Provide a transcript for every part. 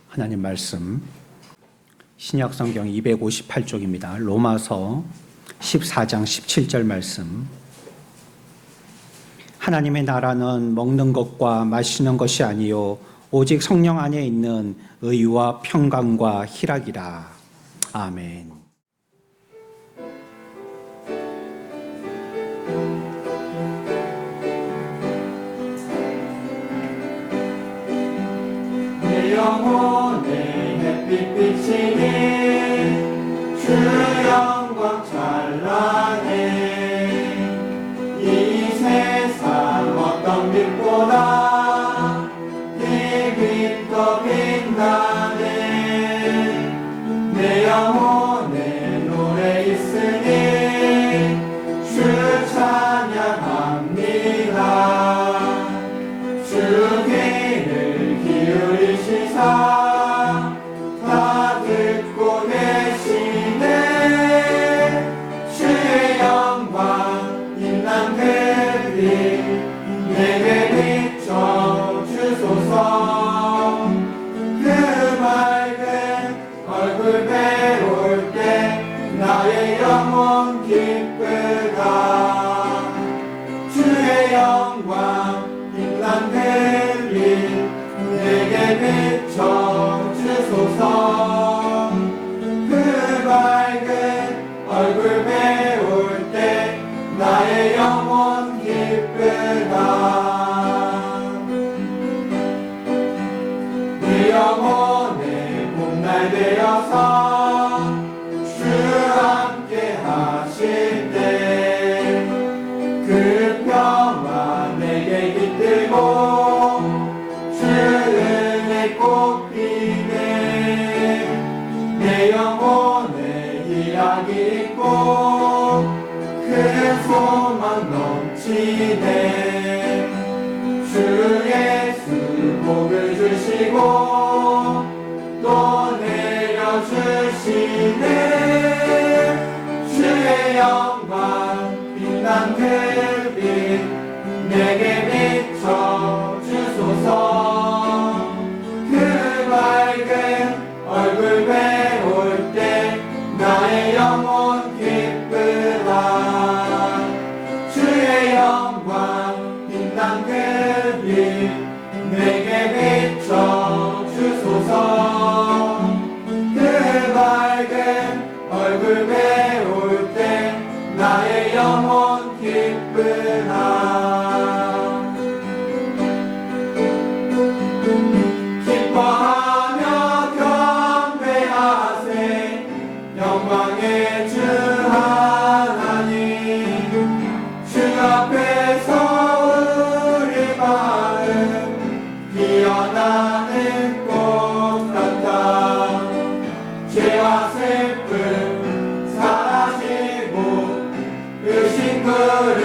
하나님 말씀 신약성경 258쪽입니다. 로마서 14장 17절 말씀. 하나님의 나라는 먹는 것과 마시는 것이 아니요 오직 성령 안에 있는 의와 평강과 희락이라. 아멘. 내 영혼의 햇빛 비치니 주 영광 찬란해. 이 세상 어떤 빛보다 이 빛 더 빛나네. 내 영혼에 노래 있으니 주 찬양합니다. 주 귀를 기울이시사 다 듣고 계시네. 주의 영광 빛난 별빛 내게 비춰 주소서. 그 맑은 얼굴 배울 때 나의 영혼 기쁘다. 주의 영광 빛난 별빛 내게 비춰 주소서. 그 맑은 얼굴 배울 때 나의 영혼 기쁘다. 내 영혼의 봄날 되어서 주 함께 하실 때 그 평화 내게 깃들고 주 은혜 꽃피네. 내 영혼에 희락이 있고 그 소망 넘치네. 주 예수 복을 주시고 또 내려주시네. 주의 영광 빛난 별빛 내게 비춰 주소서. 그 맑은 얼굴 배울 때 나의 영혼 기쁘다. 주의 영광 빛난 별빛 내게 비춰 주소서. 그 맑은 얼굴 배울 때 나의 영혼 기쁘다. 기뻐하며 경배하세. 영광의 주 하나님. 주 앞에서 우리 마음 피어나는 꽃 같아. 죄와 슬픔 사라지고 그 싱그른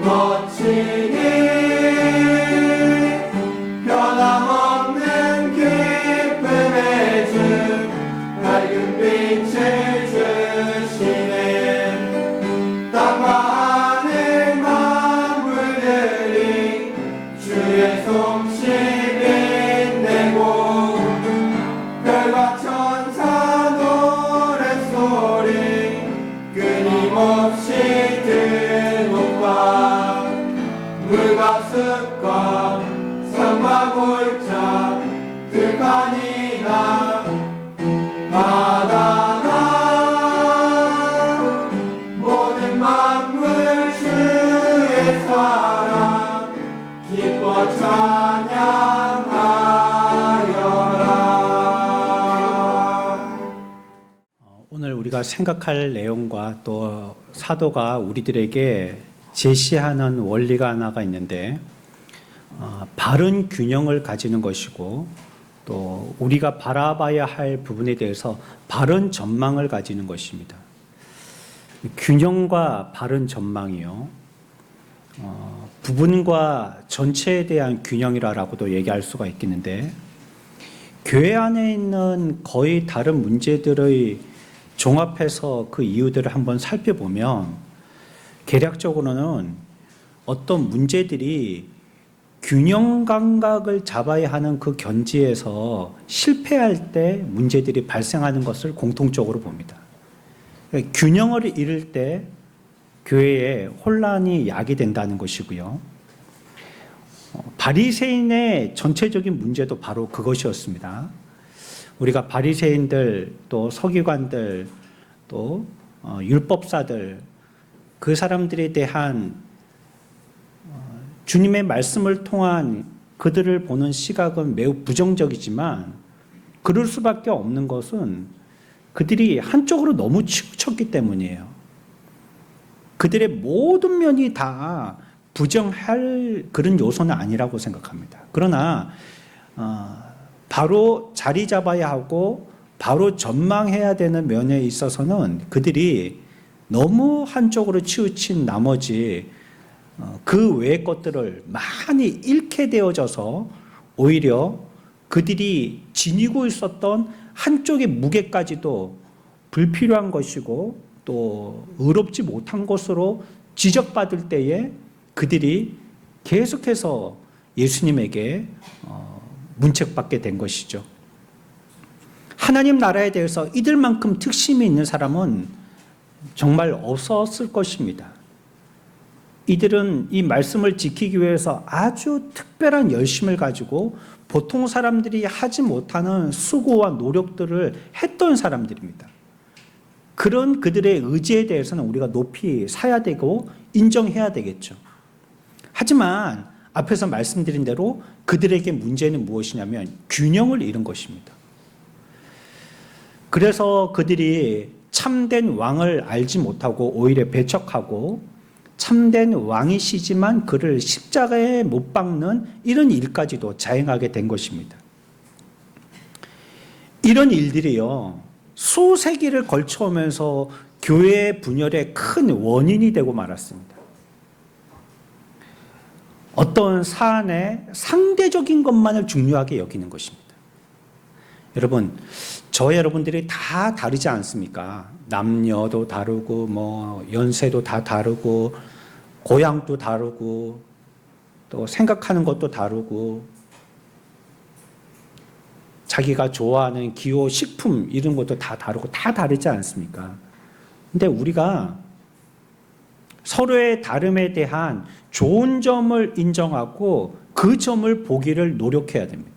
거치니. 변함없는 기쁨의 주 밝은 빛을 주시네. 땅과 하늘 만물들이 주의 솜씨 빛내고 별과 천사 노랫소리 끊임없이 드높아. 물과 숲과 산과 골짜 들판이나 바다나 모든 만물 주의 사랑 기뻐 찬양하여라. 오늘 우리가 생각할 내용과 또 사도가 우리들에게 제시하는 원리가 하나가 있는데 바른 균형을 가지는 것이고 또 우리가 바라봐야 할 부분에 대해서 바른 전망을 가지는 것입니다. 균형과 바른 전망이요. 부분과 전체에 대한 균형이라고도 얘기할 수가 있겠는데 교회 안에 있는 거의 다른 문제들의 종합해서 그 이유들을 한번 살펴보면 개략적으로는 어떤 문제들이 균형 감각을 잡아야 하는 그 견지에서 실패할 때 문제들이 발생하는 것을 공통적으로 봅니다. 균형을 잃을 때 교회에 혼란이 야기된다는 것이고요. 바리새인의 전체적인 문제도 바로 그것이었습니다. 우리가 바리새인들 또 서기관들 또 율법사들 그 사람들에 대한 주님의 말씀을 통한 그들을 보는 시각은 매우 부정적이지만 그럴 수밖에 없는 것은 그들이 한쪽으로 너무 치우쳤기 때문이에요. 그들의 모든 면이 다 부정할 그런 요소는 아니라고 생각합니다. 그러나 바로 자리 잡아야 하고 바로 전망해야 되는 면에 있어서는 그들이 너무 한쪽으로 치우친 나머지 그 외의 것들을 많이 잃게 되어져서 오히려 그들이 지니고 있었던 한쪽의 무게까지도 불필요한 것이고 또 의롭지 못한 것으로 지적받을 때에 그들이 계속해서 예수님에게 문책받게 된 것이죠. 하나님 나라에 대해서 이들만큼 특심이 있는 사람은 정말 없었을 것입니다. 이들은 이 말씀을 지키기 위해서 아주 특별한 열심을 가지고 보통 사람들이 하지 못하는 수고와 노력들을 했던 사람들입니다. 그런 그들의 의지에 대해서는 우리가 높이 사야 되고 인정해야 되겠죠. 하지만 앞에서 말씀드린 대로 그들에게 문제는 무엇이냐면 균형을 잃은 것입니다. 그래서 그들이 참된 왕을 알지 못하고 오히려 배척하고 참된 왕이시지만 그를 십자가에 못 박는 이런 일까지도 자행하게 된 것입니다. 이런 일들이요, 수세기를 걸쳐오면서 교회의 분열의 큰 원인이 되고 말았습니다. 어떤 사안의 상대적인 것만을 중요하게 여기는 것입니다. 여러분, 여러분들이 다 다르지 않습니까? 남녀도 다르고 연세도 다 다르고 고향도 다르고 또 생각하는 것도 다르고 자기가 좋아하는 기호, 식품 이런 것도 다 다르고 다 다르지 않습니까? 근데 우리가 서로의 다름에 대한 좋은 점을 인정하고 그 점을 보기를 노력해야 됩니다.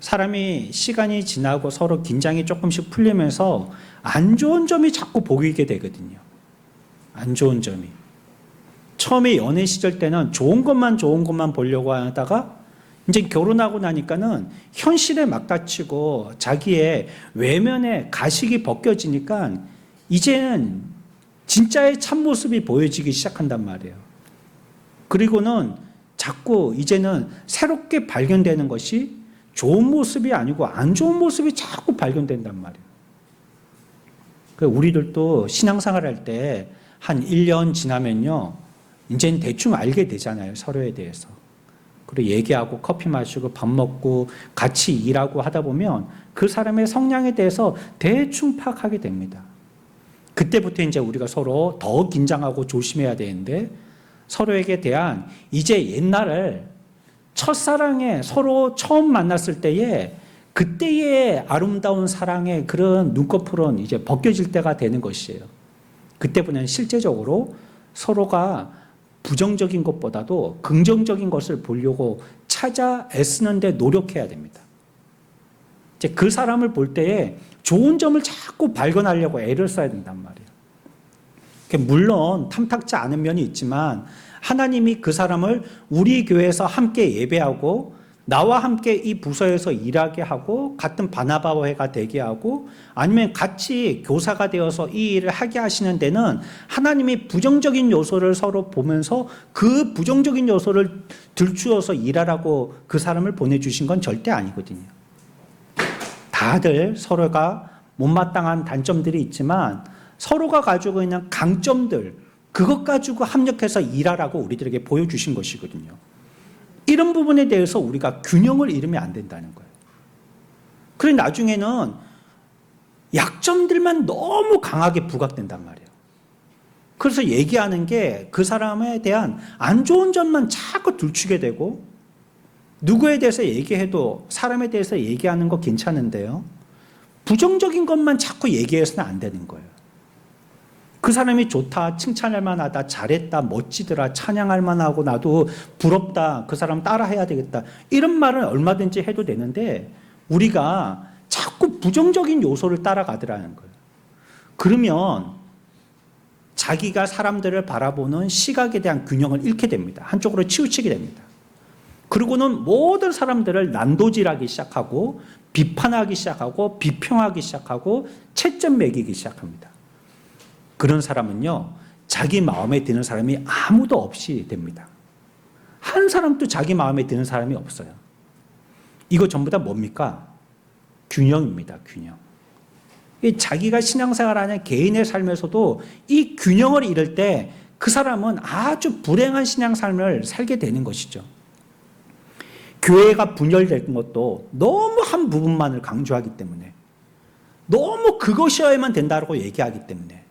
사람이 시간이 지나고 서로 긴장이 조금씩 풀리면서 안 좋은 점이 자꾸 보이게 되거든요. 안 좋은 점이. 처음에 연애 시절 때는 좋은 것만 보려고 하다가 이제 결혼하고 나니까는 현실에 막다치고 자기의 외면의 가식이 벗겨지니까 이제는 진짜의 참모습이 보여지기 시작한단 말이에요. 그리고는 자꾸 이제는 새롭게 발견되는 것이 좋은 모습이 아니고 안 좋은 모습이 자꾸 발견된단 말이에요. 우리들도 신앙생활 할 때 한 1년 지나면요, 이제는 대충 알게 되잖아요, 서로에 대해서. 그리고 얘기하고 커피 마시고 밥 먹고 같이 일하고 하다 보면 그 사람의 성향에 대해서 대충 파악하게 됩니다. 그때부터 이제 우리가 서로 더 긴장하고 조심해야 되는데 서로에게 대한 이제 옛날을 첫사랑에 서로 처음 만났을 때에 그때의 아름다운 사랑의 그런 눈꺼풀은 이제 벗겨질 때가 되는 것이에요. 그때부터는 실제적으로 서로가 부정적인 것보다도 긍정적인 것을 보려고 찾아 애쓰는데 노력해야 됩니다. 이제 그 사람을 볼 때에 좋은 점을 자꾸 발견하려고 애를 써야 된단 말이에요. 물론 탐탁지 않은 면이 있지만 하나님이 그 사람을 우리 교회에서 함께 예배하고 나와 함께 이 부서에서 일하게 하고 같은 바나바회가 되게 하고 아니면 같이 교사가 되어서 이 일을 하게 하시는 데는 하나님이 부정적인 요소를 서로 보면서 그 부정적인 요소를 들추어서 일하라고 그 사람을 보내주신 건 절대 아니거든요. 다들 서로가 못마땅한 단점들이 있지만 서로가 가지고 있는 강점들, 그것 가지고 합력해서 일하라고 우리들에게 보여주신 것이거든요. 이런 부분에 대해서 우리가 균형을 잃으면 안 된다는 거예요. 그래 나중에는 약점들만 너무 강하게 부각된단 말이에요. 그래서 얘기하는 게 그 사람에 대한 안 좋은 점만 자꾸 들추게 되고, 누구에 대해서 얘기해도 사람에 대해서 얘기하는 거 괜찮은데요, 부정적인 것만 자꾸 얘기해서는 안 되는 거예요. 그 사람이 좋다, 칭찬할 만하다, 잘했다, 멋지더라, 찬양할 만하고, 나도 부럽다, 그 사람 따라해야 되겠다, 이런 말은 얼마든지 해도 되는데 우리가 자꾸 부정적인 요소를 따라가더라는 거예요. 그러면 자기가 사람들을 바라보는 시각에 대한 균형을 잃게 됩니다. 한쪽으로 치우치게 됩니다. 그리고는 모든 사람들을 난도질하기 시작하고, 비판하기 시작하고, 비평하기 시작하고, 채점 매기기 시작합니다. 그런 사람은요, 자기 마음에 드는 사람이 아무도 없이 됩니다. 한 사람도 자기 마음에 드는 사람이 없어요. 이거 전부 다 뭡니까? 균형입니다. 균형. 자기가 신앙생활하는 개인의 삶에서도 이 균형을 잃을 때 그 사람은 아주 불행한 신앙삶을 살게 되는 것이죠. 교회가 분열된 것도 너무 한 부분만을 강조하기 때문에, 너무 그것이어야만 된다고 얘기하기 때문에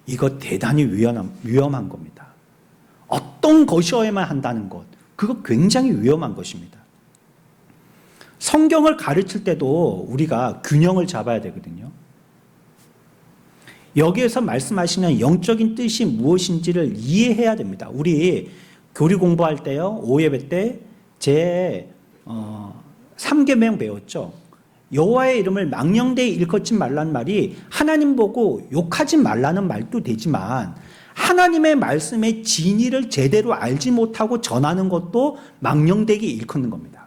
이거 대단히 위험한 겁니다. 어떤 것이어야만 한다는 것, 그거 굉장히 위험한 것입니다. 성경을 가르칠 때도 우리가 균형을 잡아야 되거든요. 여기에서 말씀하시는 영적인 뜻이 무엇인지를 이해해야 됩니다. 우리 교리 공부할 때요, 5예배 때 제 3계명 배웠죠. 여호와의 이름을 망령되이 일컫지 말라는 말이 하나님 보고 욕하지 말라는 말도 되지만, 하나님의 말씀의 진리를 제대로 알지 못하고 전하는 것도 망령되게 일컫는 겁니다.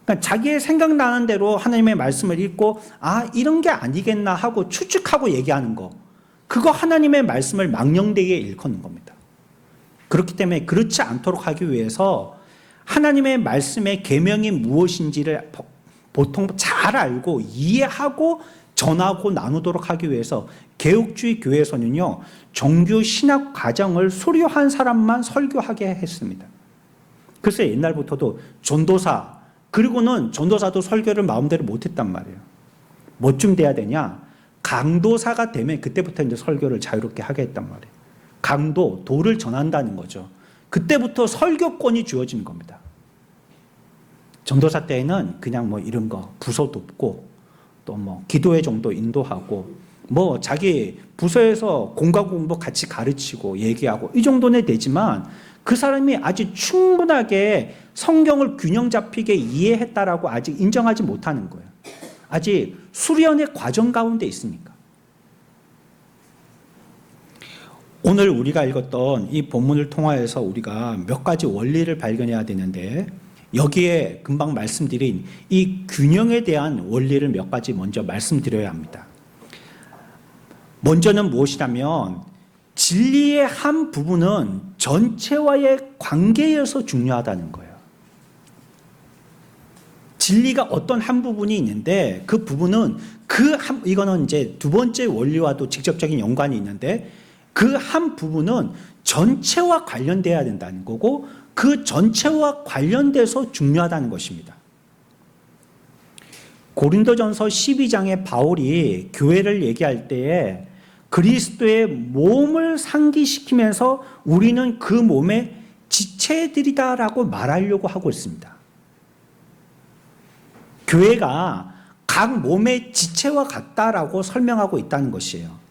그러니까 자기의 생각나는 대로 하나님의 말씀을 읽고, 아, 이런 게 아니겠나 하고 추측하고 얘기하는 거, 그거 하나님의 말씀을 망령되게 일컫는 겁니다. 그렇기 때문에 그렇지 않도록 하기 위해서 하나님의 말씀의 계명이 무엇인지를 보통 잘 알고 이해하고 전하고 나누도록 하기 위해서 개혁주의 교회에서는요, 정규 신학 과정을 수료한 사람만 설교하게 했습니다. 그래서 옛날부터도 전도사, 그리고는 전도사도 설교를 마음대로 못했단 말이에요. 뭐쯤 돼야 되냐? 강도사가 되면 그때부터 이제 설교를 자유롭게 하게 했단 말이에요. 강도, 도를 전한다는 거죠. 그때부터 설교권이 주어지는 겁니다. 전도사 때에는 그냥 뭐 이런 거 부서 돕고, 또 뭐 기도회 정도 인도하고, 뭐 자기 부서에서 공과 공부 같이 가르치고 얘기하고, 이 정도는 되지만 그 사람이 아직 충분하게 성경을 균형 잡히게 이해했다라고 아직 인정하지 못하는 거예요. 아직 수련의 과정 가운데 있으니까. 오늘 우리가 읽었던 이 본문을 통하여서 우리가 몇 가지 원리를 발견해야 되는데, 여기에 금방 말씀드린 이 균형에 대한 원리를 몇 가지 먼저 말씀드려야 합니다. 먼저는 무엇이냐면, 진리의 한 부분은 전체와의 관계에서 중요하다는 거예요. 진리가 어떤 한 부분이 있는데, 그 부분은 이거는 이제 두 번째 원리와도 직접적인 연관이 있는데, 그 한 부분은 전체와 관련돼야 된다는 거고, 그 전체와 관련돼서 중요하다는 것입니다. 고린도전서 12장에 바울이 교회를 얘기할 때에 그리스도의 몸을 상기시키면서 우리는 그 몸의 지체들이다라고 말하려고 하고 있습니다. 교회가 각 몸의 지체와 같다라고 설명하고 있다는 것이에요.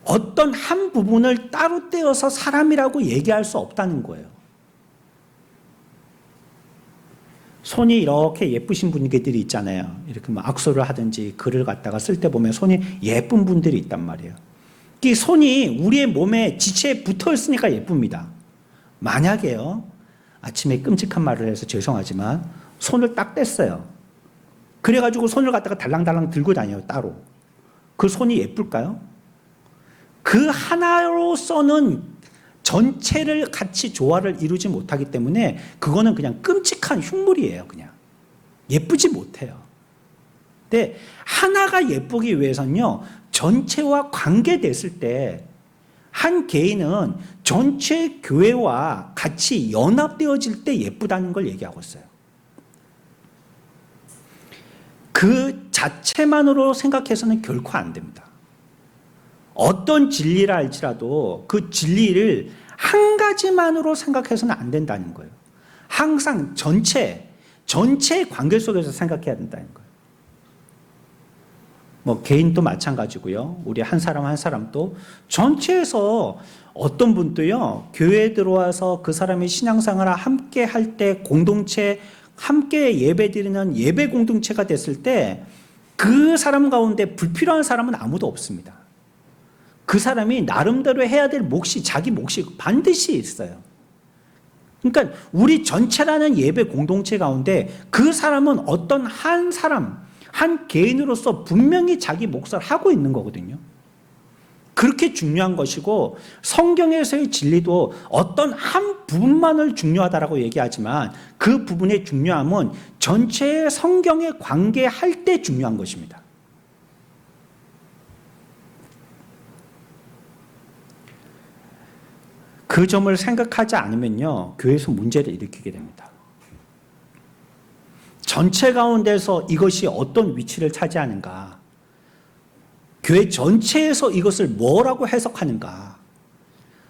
어떤 한 부분을 따로 떼어서 사람이라고 얘기할 수 없다는 거예요. 손이 이렇게 예쁘신 분들이 있잖아요. 이렇게 뭐 악수를 하든지 글을 갖다가 쓸 때 보면 손이 예쁜 분들이 있단 말이에요. 이 손이 우리의 몸에 지체에 붙어 있으니까 예쁩니다. 만약에요, 아침에 끔찍한 말을 해서 죄송하지만 손을 딱 뗐어요. 그래가지고 손을 갖다가 달랑달랑 들고 다녀요, 따로. 그 손이 예쁠까요? 그 하나로서는 전체를 같이 조화를 이루지 못하기 때문에 그거는 그냥 끔찍한 흉물이에요. 그냥 예쁘지 못해요. 근데 하나가 예쁘기 위해서는요, 전체와 관계됐을 때 한 개인은 전체 교회와 같이 연합되어질 때 예쁘다는 걸 얘기하고 있어요. 그 자체만으로 생각해서는 결코 안 됩니다. 어떤 진리라 할지라도 그 진리를 한 가지만으로 생각해서는 안 된다는 거예요. 항상 전체의 관계 속에서 생각해야 된다는 거예요. 뭐 개인도 마찬가지고요. 우리 한 사람 한 사람도 전체에서 어떤 분도요, 교회에 들어와서 그 사람이 신앙생활을 함께 할 때 공동체, 함께 예배 드리는 예배 공동체가 됐을 때 그 사람 가운데 불필요한 사람은 아무도 없습니다. 그 사람이 나름대로 해야 될 몫이, 자기 몫이 반드시 있어요. 그러니까 우리 전체라는 예배 공동체 가운데 그 사람은 어떤 한 사람, 한 개인으로서 분명히 자기 몫을 하고 있는 거거든요. 그렇게 중요한 것이고, 성경에서의 진리도 어떤 한 부분만을 중요하다라고 얘기하지만 그 부분의 중요함은 전체의 성경에 관계할 때 중요한 것입니다. 그 점을 생각하지 않으면요, 교회에서 문제를 일으키게 됩니다. 전체 가운데서 이것이 어떤 위치를 차지하는가, 교회 전체에서 이것을 뭐라고 해석하는가,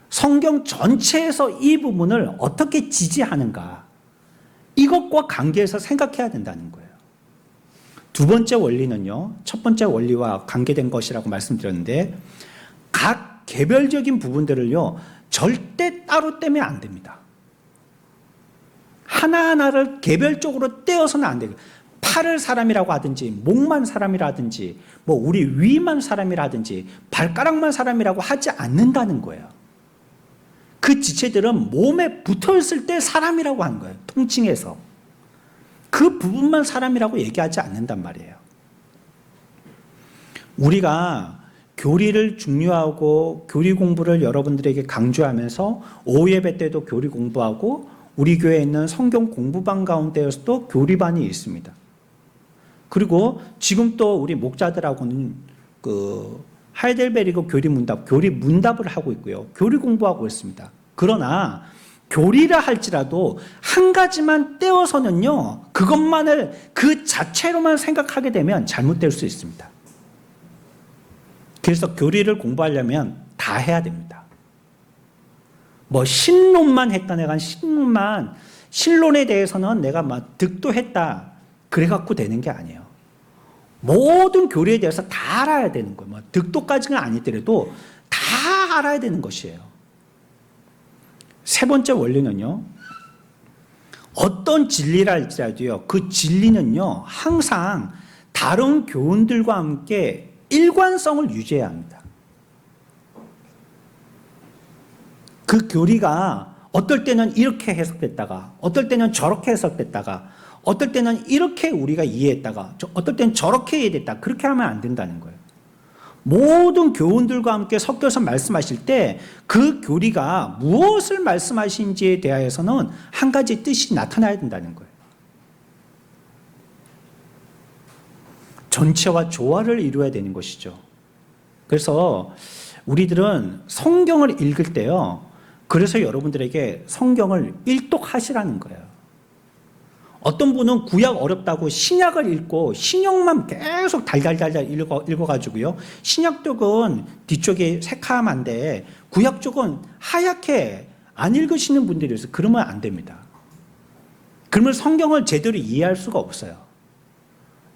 성경 전체에서 이 부분을 어떻게 지지하는가, 이것과 관계해서 생각해야 된다는 거예요. 두 번째 원리는요, 첫 번째 원리와 관계된 것이라고 말씀드렸는데, 각 개별적인 부분들을요, 절대 따로 떼면 안 됩니다. 하나하나를 개별적으로 떼어서는 안 돼요. 팔을 사람이라고 하든지, 목만 사람이라든지, 뭐 우리 위만 사람이라든지, 발가락만 사람이라고 하지 않는다는 거예요. 그 지체들은 몸에 붙어 있을 때 사람이라고 하는 거예요. 통칭해서. 그 부분만 사람이라고 얘기하지 않는단 말이에요. 우리가 교리를 중요하고 교리 공부를 여러분들에게 강조하면서 오후 예배 때도 교리 공부하고 우리 교회에 있는 성경 공부반 가운데에서도 교리반이 있습니다. 그리고 지금 또 우리 목자들하고는 그 하이델베르그 교리 문답을 하고 있고요. 교리 공부하고 있습니다. 그러나 교리라 할지라도 한 가지만 떼어서는요, 그것만을 그 자체로만 생각하게 되면 잘못될 수 있습니다. 그래서 교리를 공부하려면 다 해야 됩니다. 뭐 신론만 했다, 내가 신론에 대해서는 내가 막 득도했다, 그래갖고 되는 게 아니에요. 모든 교리에 대해서 다 알아야 되는 거예요. 뭐 득도까지는 아니더라도 다 알아야 되는 것이에요. 세 번째 원리는요, 어떤 진리라 할지라도요, 그 진리는요, 항상 다른 교훈들과 함께 일관성을 유지해야 합니다. 그 교리가 어떨 때는 이렇게 해석됐다가, 어떨 때는 저렇게 해석됐다가, 어떨 때는 이렇게 우리가 이해했다가, 어떨 때는 저렇게 이해됐다, 그렇게 하면 안 된다는 거예요. 모든 교훈들과 함께 섞여서 말씀하실 때 그 교리가 무엇을 말씀하신지에 대하여서는 한 가지 뜻이 나타나야 된다는 거예요. 전체와 조화를 이루어야 되는 것이죠. 그래서 우리들은 성경을 읽을 때요, 그래서 여러분들에게 성경을 일독하시라는 거예요. 어떤 분은 구약 어렵다고 신약을 읽고 신약만 계속 달달달달 읽어가지고요, 신약 쪽은 뒤쪽이 새카만데 구약 쪽은 하얗게 안 읽으시는 분들이 있어요. 그러면 안 됩니다. 그러면 성경을 제대로 이해할 수가 없어요.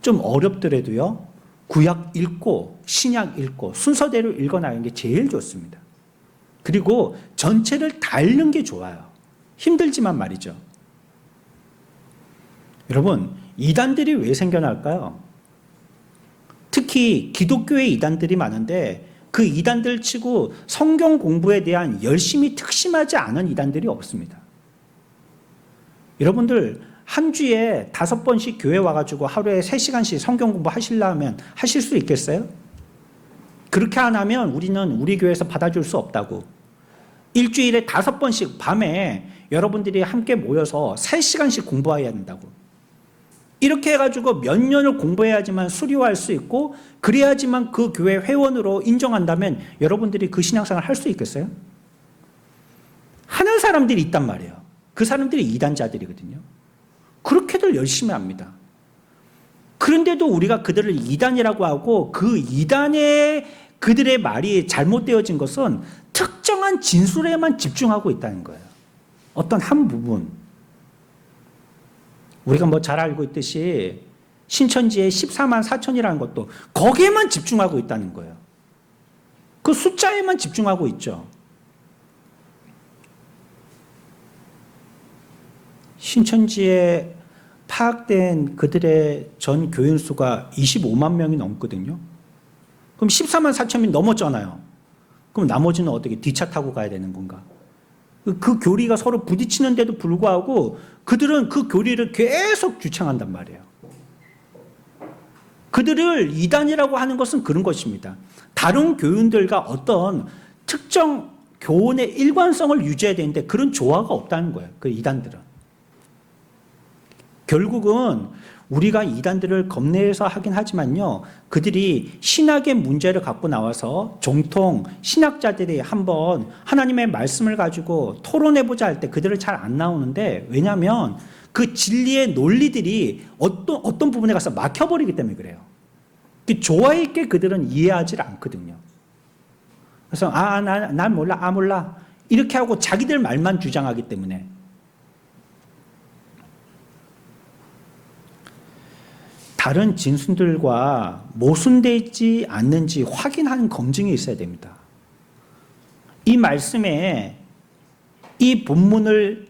좀 어렵더라도요, 구약 읽고 신약 읽고 순서대로 읽어나가는 게 제일 좋습니다. 그리고 전체를 다 읽는 게 좋아요. 힘들지만 말이죠. 여러분, 이단들이 왜 생겨날까요? 특히 기독교의 이단들이 많은데 그 이단들 치고 성경 공부에 대한 열심히 특심하지 않은 이단들이 없습니다. 여러분들 한 주에 5번씩 교회 와가지고 하루에 3시간씩 성경 공부 하시려면 하실 수 있겠어요? 그렇게 안 하면 우리는 우리 교회에서 받아줄 수 없다고. 일주일에 5번씩 밤에 여러분들이 함께 모여서 3시간씩 공부해야 된다고. 이렇게 해가지고 몇 년을 공부해야지만 수료할 수 있고, 그래야지만 그 교회 회원으로 인정한다면 여러분들이 그 신앙생활을 할 수 있겠어요? 하는 사람들이 있단 말이에요. 그 사람들이 이단자들이거든요. 그렇게들 열심히 합니다. 그런데도 우리가 그들을 이단이라고 하고 그 이단의 그들의 말이 잘못되어진 것은 특정한 진술에만 집중하고 있다는 거예요. 어떤 한 부분. 우리가 뭐 잘 알고 있듯이 신천지의 14만 4천이라는 것도 거기에만 집중하고 있다는 거예요. 그 숫자에만 집중하고 있죠. 신천지에 파악된 그들의 전 교인 수가 25만 명이 넘거든요. 그럼 14만 4천이 넘었잖아요. 그럼 나머지는 어떻게 뒤차 타고 가야 되는 건가? 그 교리가 서로 부딪히는데도 불구하고 그들은 그 교리를 계속 주창한단 말이에요. 그들을 이단이라고 하는 것은 그런 것입니다. 다른 교인들과 어떤 특정 교훈의 일관성을 유지해야 되는데 그런 조화가 없다는 거예요. 그 이단들은. 결국은 우리가 이단들을 겁내서 하긴 하지만요, 그들이 신학의 문제를 갖고 나와서 종통 신학자들이 한번 하나님의 말씀을 가지고 토론해보자 할 때 그들을 잘 안 나오는데, 왜냐하면 그 진리의 논리들이 어떤 부분에 가서 막혀버리기 때문에 그래요. 조화 있게 그들은 이해하지 않거든요. 그래서 난 몰라, 몰라 이렇게 하고 자기들 말만 주장하기 때문에. 다른 진술들과 모순되지 않는지 확인하는 검증이 있어야 됩니다. 이 말씀에 이 본문을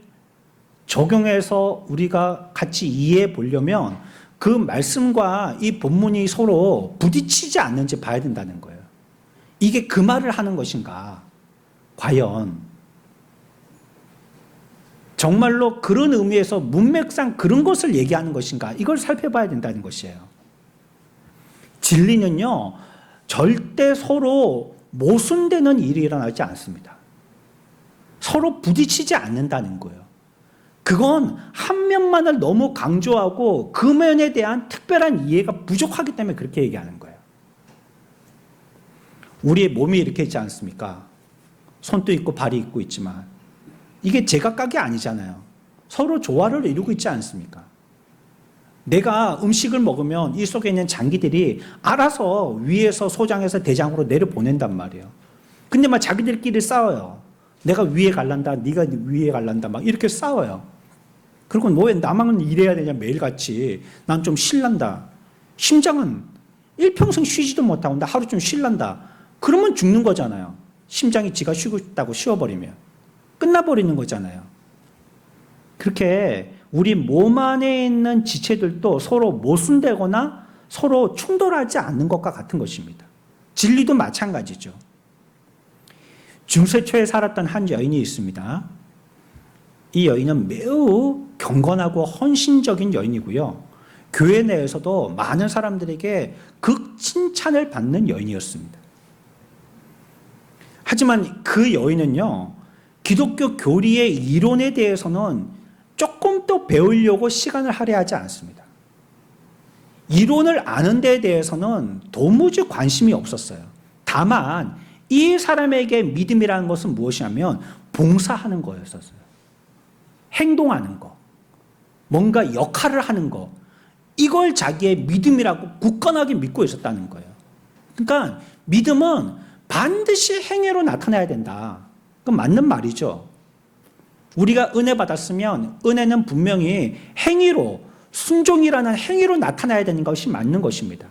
적용해서 우리가 같이 이해해 보려면 그 말씀과 이 본문이 서로 부딪히지 않는지 봐야 된다는 거예요. 이게 그 말을 하는 것인가? 과연 정말로 그런 의미에서 문맥상 그런 것을 얘기하는 것인가? 이걸 살펴봐야 된다는 것이에요. 진리는요, 절대 서로 모순되는 일이 일어나지 않습니다. 서로 부딪히지 않는다는 거예요. 그건 한 면만을 너무 강조하고 그 면에 대한 특별한 이해가 부족하기 때문에 그렇게 얘기하는 거예요. 우리의 몸이 이렇게 있지 않습니까? 손도 있고 발이 있고 있지만 이게 제각각이 아니잖아요. 서로 조화를 이루고 있지 않습니까? 내가 음식을 먹으면 이 속에 있는 장기들이 알아서 위에서 소장해서 대장으로 내려보낸단 말이에요. 근데 막 자기들끼리 싸워요. 내가 위에 갈란다, 네가 위에 갈란다, 막 이렇게 싸워요. 그리고 왜 나만 일해야 되냐, 매일같이. 난 좀 쉴란다. 심장은 일평생 쉬지도 못하고 나 하루 좀 쉴란다. 그러면 죽는 거잖아요. 심장이 지가 쉬고 싶다고 쉬어버리면. 끝나버리는 거잖아요. 그렇게 우리 몸 안에 있는 지체들도 서로 모순되거나 서로 충돌하지 않는 것과 같은 것입니다. 진리도 마찬가지죠. 중세 초에 살았던 한 여인이 있습니다. 이 여인은 매우 경건하고 헌신적인 여인이고요. 교회 내에서도 많은 사람들에게 극칭찬을 받는 여인이었습니다. 하지만 그 여인은요, 기독교 교리의 이론에 대해서는 조금 더 배우려고 시간을 할애하지 않습니다. 이론을 아는 데에 대해서는 도무지 관심이 없었어요. 다만 이 사람에게 믿음이라는 것은 무엇이냐면 봉사하는 거였었어요. 행동하는 거, 뭔가 역할을 하는 거, 이걸 자기의 믿음이라고 굳건하게 믿고 있었다는 거예요. 그러니까 믿음은 반드시 행위로 나타나야 된다. 그건 맞는 말이죠. 우리가 은혜 받았으면 은혜는 분명히 행위로, 순종이라는 행위로 나타나야 되는 것이 맞는 것입니다.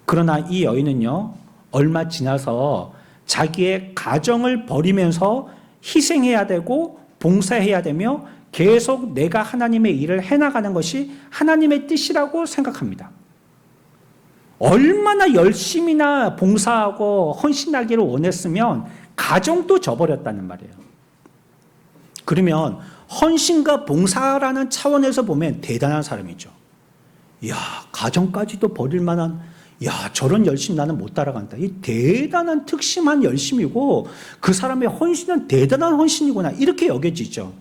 그러나 이 여인은요, 얼마 지나서 자기의 가정을 버리면서 희생해야 되고 봉사해야 되며 계속 내가 하나님의 일을 해나가는 것이 하나님의 뜻이라고 생각합니다. 얼마나 열심히나 봉사하고 헌신하기를 원했으면 가정도 저버렸다는 말이에요. 그러면 헌신과 봉사라는 차원에서 보면 대단한 사람이죠. 이야, 가정까지도 버릴 만한, 야, 저런 열심 나는 못 따라간다. 이 대단한 특심한 열심이고 그 사람의 헌신은 대단한 헌신이구나, 이렇게 여겨지죠.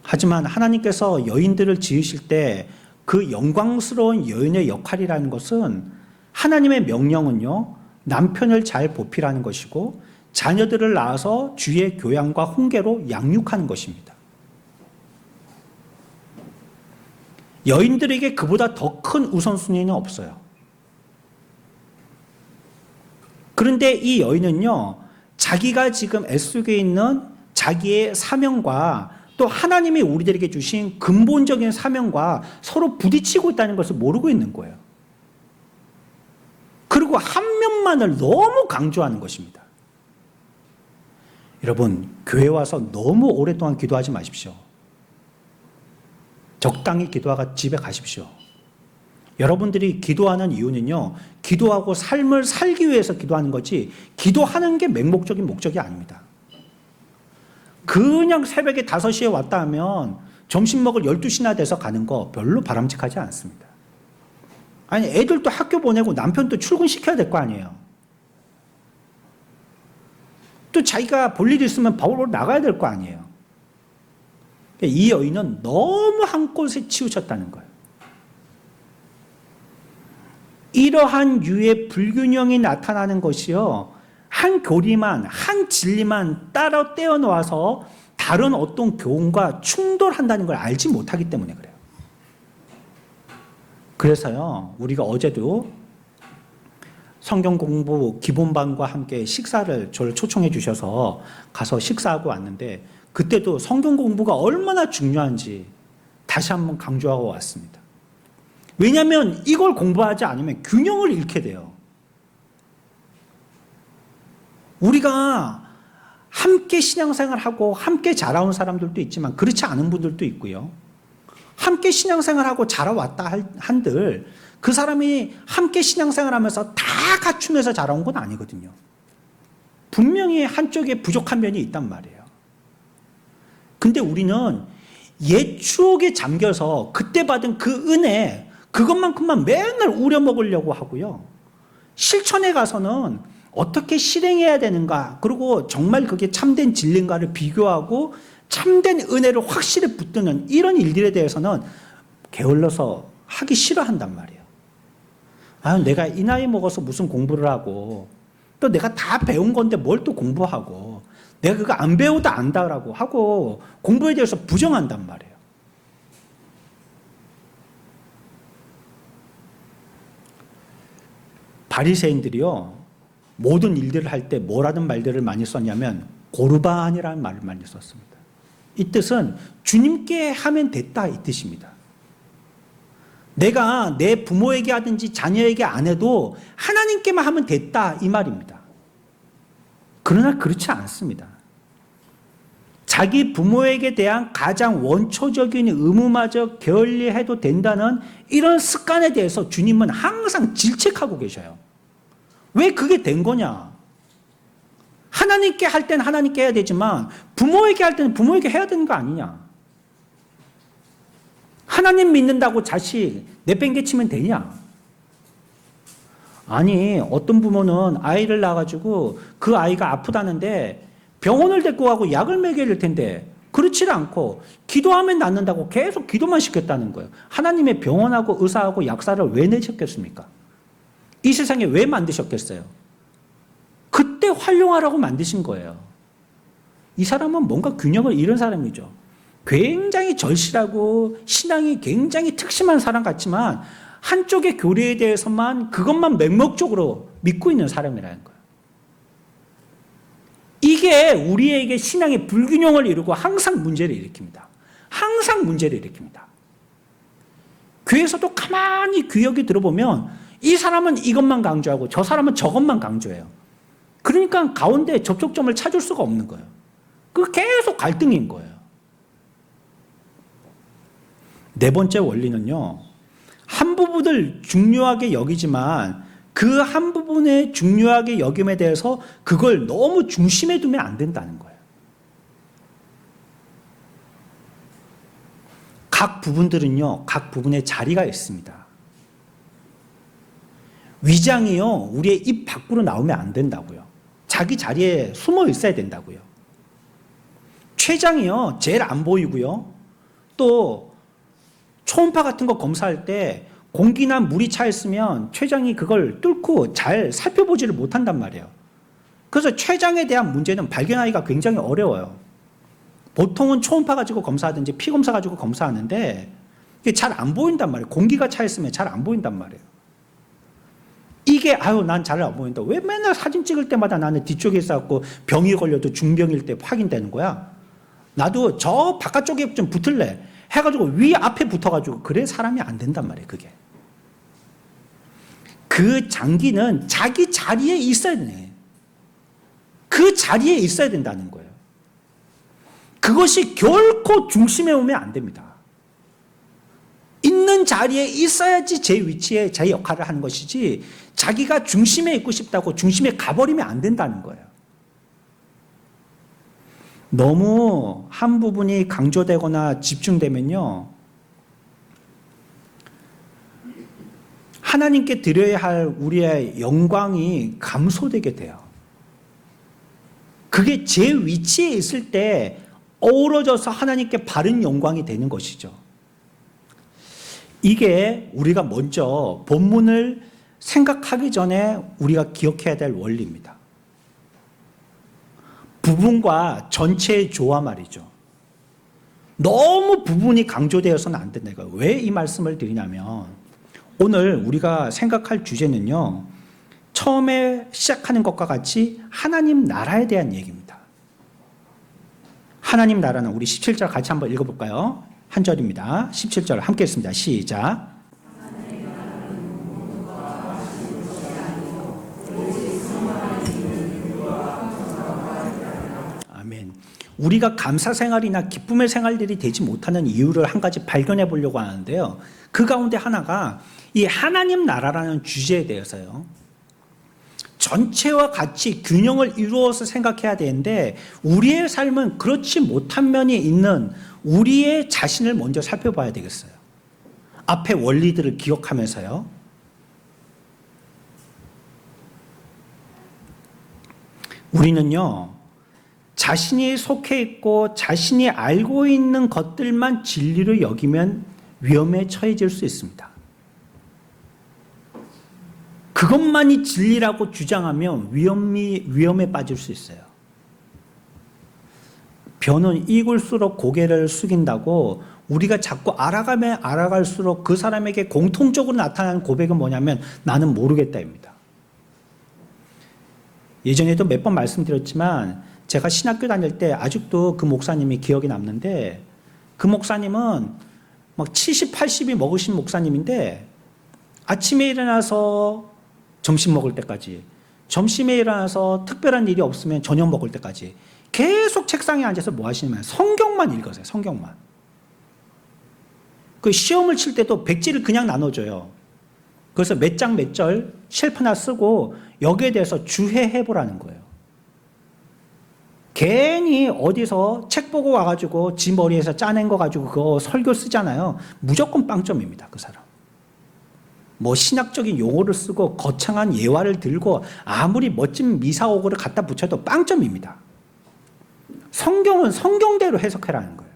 하지만 하나님께서 여인들을 지으실 때 그 영광스러운 여인의 역할이라는 것은, 하나님의 명령은요, 남편을 잘 보필하는 것이고 자녀들을 낳아서 주의 교양과 훈계로 양육하는 것입니다. 여인들에게 그보다 더 큰 우선순위는 없어요. 그런데 이 여인은요, 자기가 지금 애쓰고 있는 자기의 사명과 또 하나님이 우리들에게 주신 근본적인 사명과 서로 부딪히고 있다는 것을 모르고 있는 거예요. 그리고 한 면만을 너무 강조하는 것입니다. 여러분, 교회 와서 너무 오랫동안 기도하지 마십시오. 적당히 기도하고 집에 가십시오. 여러분들이 기도하는 이유는요, 기도하고 삶을 살기 위해서 기도하는 거지, 기도하는 게 맹목적인 목적이 아닙니다. 그냥 새벽에 5시에 왔다 하면 점심 먹을 12시나 돼서 가는 거 별로 바람직하지 않습니다. 아니, 애들도 학교 보내고 남편도 출근시켜야 될 거 아니에요. 또 자기가 볼 일이 있으면 바로 나가야 될 거 아니에요. 이 여인은 너무 한 곳에 치우쳤다는 거예요. 이러한 유의 불균형이 나타나는 것이요, 한 교리만, 한 진리만 따로 떼어놓아서 다른 어떤 교훈과 충돌한다는 걸 알지 못하기 때문에 그래요. 그래서요, 우리가 어제도 성경 공부 기본반과 함께 식사를 저를 초청해 주셔서 가서 식사하고 왔는데, 그때도 성경 공부가 얼마나 중요한지 다시 한번 강조하고 왔습니다. 왜냐하면 이걸 공부하지 않으면 균형을 잃게 돼요. 우리가 함께 신앙생활하고 함께 자라온 사람들도 있지만 그렇지 않은 분들도 있고요. 함께 신앙생활하고 자라왔다 한들 그 사람이 함께 신앙생활하면서 다 갖추면서 자라온 건 아니거든요. 분명히 한쪽에 부족한 면이 있단 말이에요. 근데 우리는 옛 추억에 잠겨서 그때 받은 그 은혜, 그것만큼만 맨날 우려먹으려고 하고요. 실천에 가서는 어떻게 실행해야 되는가, 그리고 정말 그게 참된 진리인가를 비교하고 참된 은혜를 확실히 붙드는 이런 일들에 대해서는 게을러서 하기 싫어한단 말이에요. 아, 내가 이 나이 먹어서 무슨 공부를 하고, 또 내가 다 배운 건데 뭘 또 공부하고, 내가 그거 안 배우다 안다라고 하고 공부에 대해서 부정한단 말이에요. 바리새인들이요, 모든 일들을 할 때 뭐라는 말들을 많이 썼냐면 고르반이라는 말을 많이 썼습니다. 이 뜻은 주님께 하면 됐다, 이 뜻입니다. 내가 내 부모에게 하든지 자녀에게 안 해도 하나님께만 하면 됐다, 이 말입니다. 그러나 그렇지 않습니다. 자기 부모에게 대한 가장 원초적인 의무마저 게을리해도 된다는 이런 습관에 대해서 주님은 항상 질책하고 계셔요. 왜 그게 된 거냐? 하나님께 할 때는 하나님께 해야 되지만 부모에게 할 때는 부모에게 해야 되는 거 아니냐? 하나님 믿는다고 자식 내팽개치면 되냐? 아니, 어떤 부모는 아이를 낳아가지고 그 아이가 아프다는데 병원을 데리고 가고 약을 먹여야 될 텐데 그렇지 않고 기도하면 낫는다고 계속 기도만 시켰다는 거예요. 하나님의 병원하고 의사하고 약사를 왜 내셨겠습니까? 이 세상에 왜 만드셨겠어요? 그때 활용하라고 만드신 거예요. 이 사람은 뭔가 균형을 잃은 사람이죠. 굉장히 절실하고 신앙이 굉장히 특심한 사람 같지만 한쪽의 교리에 대해서만 그것만 맹목적으로 믿고 있는 사람이라는 거예요. 이게 우리에게 신앙의 불균형을 이루고 항상 문제를 일으킵니다. 항상 문제를 일으킵니다. 교회에서도 가만히 귀하게 들어보면 이 사람은 이것만 강조하고 저 사람은 저것만 강조해요. 그러니까 가운데 접촉점을 찾을 수가 없는 거예요. 그 계속 갈등인 거예요. 네 번째 원리는요, 한 부분을 중요하게 여기지만 그 한 부분의 중요하게 여김에 대해서 그걸 너무 중심에 두면 안 된다는 거예요. 각 부분들은요, 각 부분의 자리가 있습니다. 위장이요, 우리의 입 밖으로 나오면 안 된다고요. 자기 자리에 숨어 있어야 된다고요. 췌장이요, 제일 안 보이고요. 또 초음파 같은 거 검사할 때 공기나 물이 차 있으면 췌장이 그걸 뚫고 잘 살펴보지를 못한단 말이에요. 그래서 췌장에 대한 문제는 발견하기가 굉장히 어려워요. 보통은 초음파 가지고 검사하든지 피 검사 가지고 검사하는데 이게 잘 안 보인단 말이에요. 공기가 차 있으면 잘 안 보인단 말이에요. 이게 이게 난 잘 안 보인다. 왜 맨날 사진 찍을 때마다 나는 뒤쪽에 있어갖고 병이 걸려도 중병일 때 확인되는 거야? 나도 저 바깥쪽에 좀 붙을래 해가지고 위 앞에 붙어가지고 그래 사람이 안 된단 말이에요. 그게 그 장기는 자기 자리에 있어야 되네. 그 자리에 있어야 된다는 거예요. 그것이 결코 중심에 오면 안 됩니다. 있는 자리에 있어야지 제 위치에 제 역할을 하는 것이지 자기가 중심에 있고 싶다고 중심에 가버리면 안 된다는 거예요. 너무 한 부분이 강조되거나 집중되면요, 하나님께 드려야 할 우리의 영광이 감소되게 돼요. 그게 제 위치에 있을 때 어우러져서 하나님께 바른 영광이 되는 것이죠. 이게 우리가 먼저 본문을 생각하기 전에 우리가 기억해야 될 원리입니다. 부분과 전체의 조화 말이죠. 너무 부분이 강조되어서는 안 된다. 왜 이 말씀을 드리냐면 오늘 우리가 생각할 주제는요, 처음에 시작하는 것과 같이 하나님 나라에 대한 얘기입니다. 하나님 나라는 우리 17절 같이 한번 읽어볼까요? 한 절입니다. 17절 함께 했습니다. 시작. 아멘. 우리가 감사 생활이나 기쁨의 생활들이 되지 못하는 이유를 한 가지 발견해 보려고 하는데요. 그 가운데 하나가 이 하나님 나라라는 주제에 대해서요, 전체와 같이 균형을 이루어서 생각해야 되는데 우리의 삶은 그렇지 못한 면이 있는 우리의 자신을 먼저 살펴봐야 되겠어요. 앞에 원리들을 기억하면서요. 우리는요, 자신이 속해 있고 자신이 알고 있는 것들만 진리로 여기면 위험에 처해질 수 있습니다. 그것만이 진리라고 주장하면 위험에 빠질 수 있어요. 벼는 익을수록 고개를 숙인다고 우리가 자꾸 알아가면 알아갈수록 그 사람에게 공통적으로 나타나는 고백은 뭐냐면 나는 모르겠다입니다. 예전에도 몇 번 말씀드렸지만 제가 신학교 다닐 때 아직도 그 목사님이 기억이 남는데 그 목사님은 막 70, 80이 먹으신 목사님인데 아침에 일어나서 점심 먹을 때까지, 점심에 일어나서 특별한 일이 없으면 저녁 먹을 때까지 계속 책상에 앉아서 뭐 하시냐면 성경만 읽으세요. 성경만. 그 시험을 칠 때도 백지를 그냥 나눠줘요. 그래서 몇 장 몇 절 쉘프 하나 쓰고 여기에 대해서 주해해보라는 거예요. 괜히 어디서 책 보고 와가지고 지 머리에서 짜낸 거 가지고 그거 설교 쓰잖아요. 무조건 빵점입니다. 그 사람. 뭐 신학적인 용어를 쓰고 거창한 예화를 들고 아무리 멋진 미사오고를 갖다 붙여도 빵점입니다. 성경은 성경대로 해석해라는 거예요.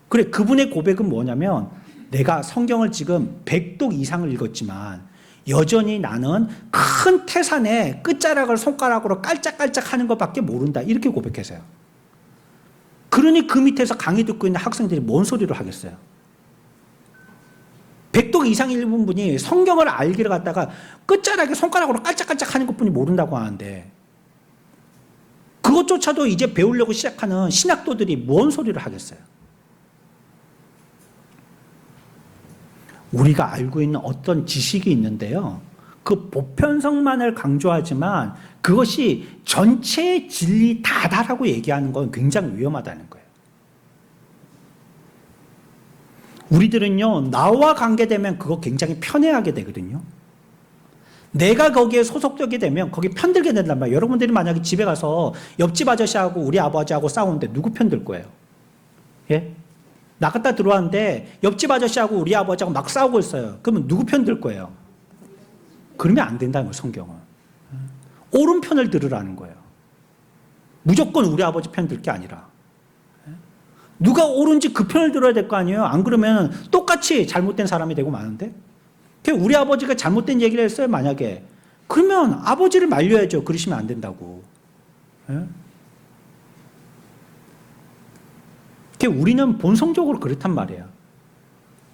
그래, 그분의 고백은 뭐냐면 내가 성경을 지금 100독 이상을 읽었지만 여전히 나는 큰 태산에 끝자락을 손가락으로 깔짝깔짝 하는 것밖에 모른다. 이렇게 고백했어요. 그러니 그 밑에서 강의 듣고 있는 학생들이 뭔 소리를 하겠어요. 100독 이상 읽은 분이 성경을 알기를 갖다가 끝자락에 손가락으로 깔짝깔짝 하는 것뿐이 모른다고 하는데 그것조차도 이제 배우려고 시작하는 신학도들이 뭔 소리를 하겠어요. 우리가 알고 있는 어떤 지식이 있는데요, 그 보편성만을 강조하지만 그것이 전체의 진리 다다라고 얘기하는 건 굉장히 위험하다는 거예요. 우리들은요, 나와 관계되면 그거 굉장히 편애하게 되거든요. 내가 거기에 소속되게 되면 거기 편들게 된단 말이에요. 여러분들이 만약에 집에 가서 옆집 아저씨하고 우리 아버지하고 싸우는데 누구 편들 거예요? 예? 나갔다 들어왔는데 옆집 아저씨하고 우리 아버지하고 막 싸우고 있어요. 그러면 누구 편들 거예요? 그러면 안 된다는 거예요, 성경은. 옳은 편을 들으라는 거예요. 무조건 우리 아버지 편 들 게 아니라. 누가 옳은지 그 편을 들어야 될 거 아니에요? 안 그러면 똑같이 잘못된 사람이 되고 마는데? 우리 아버지가 잘못된 얘기를 했어요, 만약에. 그러면 아버지를 말려야죠. 그러시면 안 된다고. 우리는 본성적으로 그렇단 말이에요.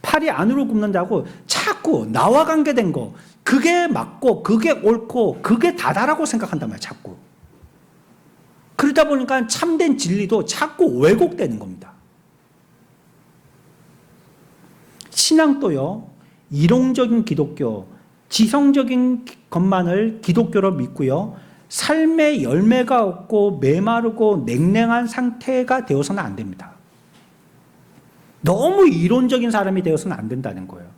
팔이 안으로 굽는다고 자꾸 나와 관계된 거, 그게 맞고 그게 옳고 그게 다다라고 생각한단 말이에요. 자꾸. 그러다 보니까 참된 진리도 자꾸 왜곡되는 겁니다. 신앙도요, 이론적인 기독교, 지성적인 것만을 기독교로 믿고요, 삶의 열매가 없고 메마르고 냉랭한 상태가 되어서는 안 됩니다. 너무 이론적인 사람이 되어서는 안 된다는 거예요.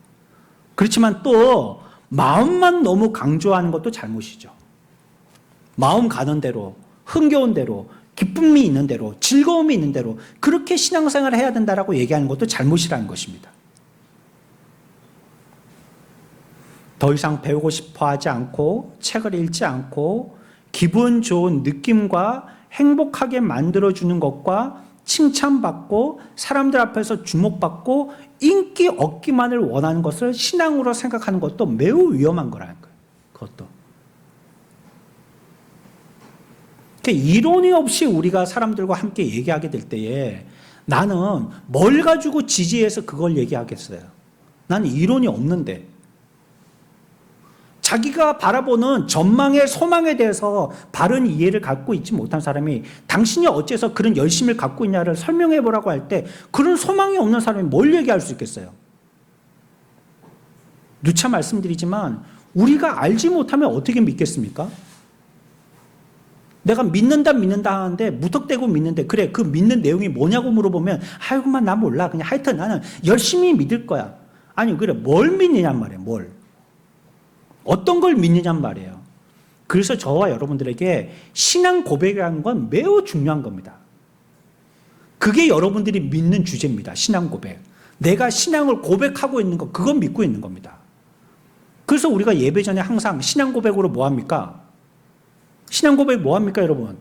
그렇지만 또 마음만 너무 강조하는 것도 잘못이죠. 마음 가는 대로, 흥겨운 대로, 기쁨이 있는 대로, 즐거움이 있는 대로 그렇게 신앙생활을 해야 된다라고 얘기하는 것도 잘못이라는 것입니다. 더 이상 배우고 싶어 하지 않고 책을 읽지 않고 기분 좋은 느낌과 행복하게 만들어주는 것과 칭찬받고 사람들 앞에서 주목받고 인기 얻기만을 원하는 것을 신앙으로 생각하는 것도 매우 위험한 거라는 거예요. 그것도. 그러니까 이론이 없이 우리가 사람들과 함께 얘기하게 될 때에 나는 뭘 가지고 지지해서 그걸 얘기하겠어요. 나는 이론이 없는데. 자기가 바라보는 전망의 소망에 대해서 바른 이해를 갖고 있지 못한 사람이 당신이 어째서 그런 열심을 갖고 있냐를 설명해 보라고 할 때 그런 소망이 없는 사람이 뭘 얘기할 수 있겠어요? 누차 말씀드리지만 우리가 알지 못하면 어떻게 믿겠습니까? 내가 믿는다 하는데 무턱대고 믿는데 그래 그 믿는 내용이 뭐냐고 물어보면 아이고만 나 몰라 그냥 하여튼 나는 열심히 믿을 거야. 아니 그래 뭘 믿느냔 말이에요. 뭘. 어떤 걸 믿느냔 말이에요. 그래서 저와 여러분들에게 신앙 고백이라는 건 매우 중요한 겁니다. 그게 여러분들이 믿는 주제입니다. 신앙 고백. 내가 신앙을 고백하고 있는 거 그건 믿고 있는 겁니다. 그래서 우리가 예배 전에 항상 신앙 고백으로 뭐 합니까? 신앙 고백 뭐 합니까 여러분?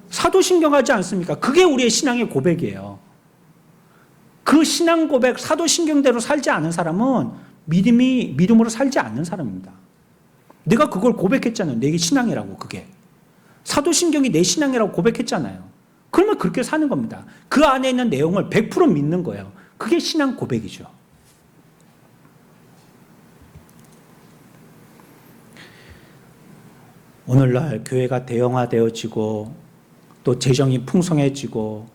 사도신경 하지 않습니까? 그게 우리의 신앙의 고백이에요. 그 신앙 고백 사도신경대로 살지 않은 사람은 믿음으로 살지 않는 사람입니다. 내가 그걸 고백했잖아요. 내 신앙이라고 그게. 사도신경이 내 신앙이라고 고백했잖아요. 그러면 그렇게 사는 겁니다. 그 안에 있는 내용을 100% 믿는 거예요. 그게 신앙 고백이죠. 오늘날 교회가 대형화되어지고 또 재정이 풍성해지고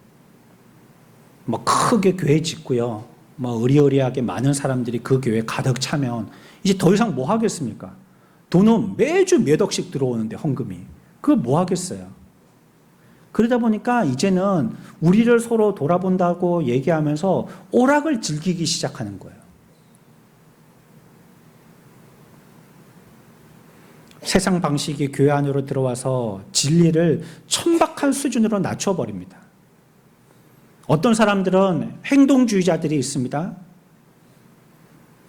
뭐 크게 교회 짓고요. 뭐 의리의리하게 많은 사람들이 그 교회에 가득 차면 이제 더 이상 뭐 하겠습니까? 돈은 매주 몇 억씩 들어오는데 헌금이. 그거 뭐 하겠어요? 그러다 보니까 이제는 우리를 서로 돌아본다고 얘기하면서 오락을 즐기기 시작하는 거예요. 세상 방식이 교회 안으로 들어와서 진리를 천박한 수준으로 낮춰버립니다. 어떤 사람들은 행동주의자들이 있습니다.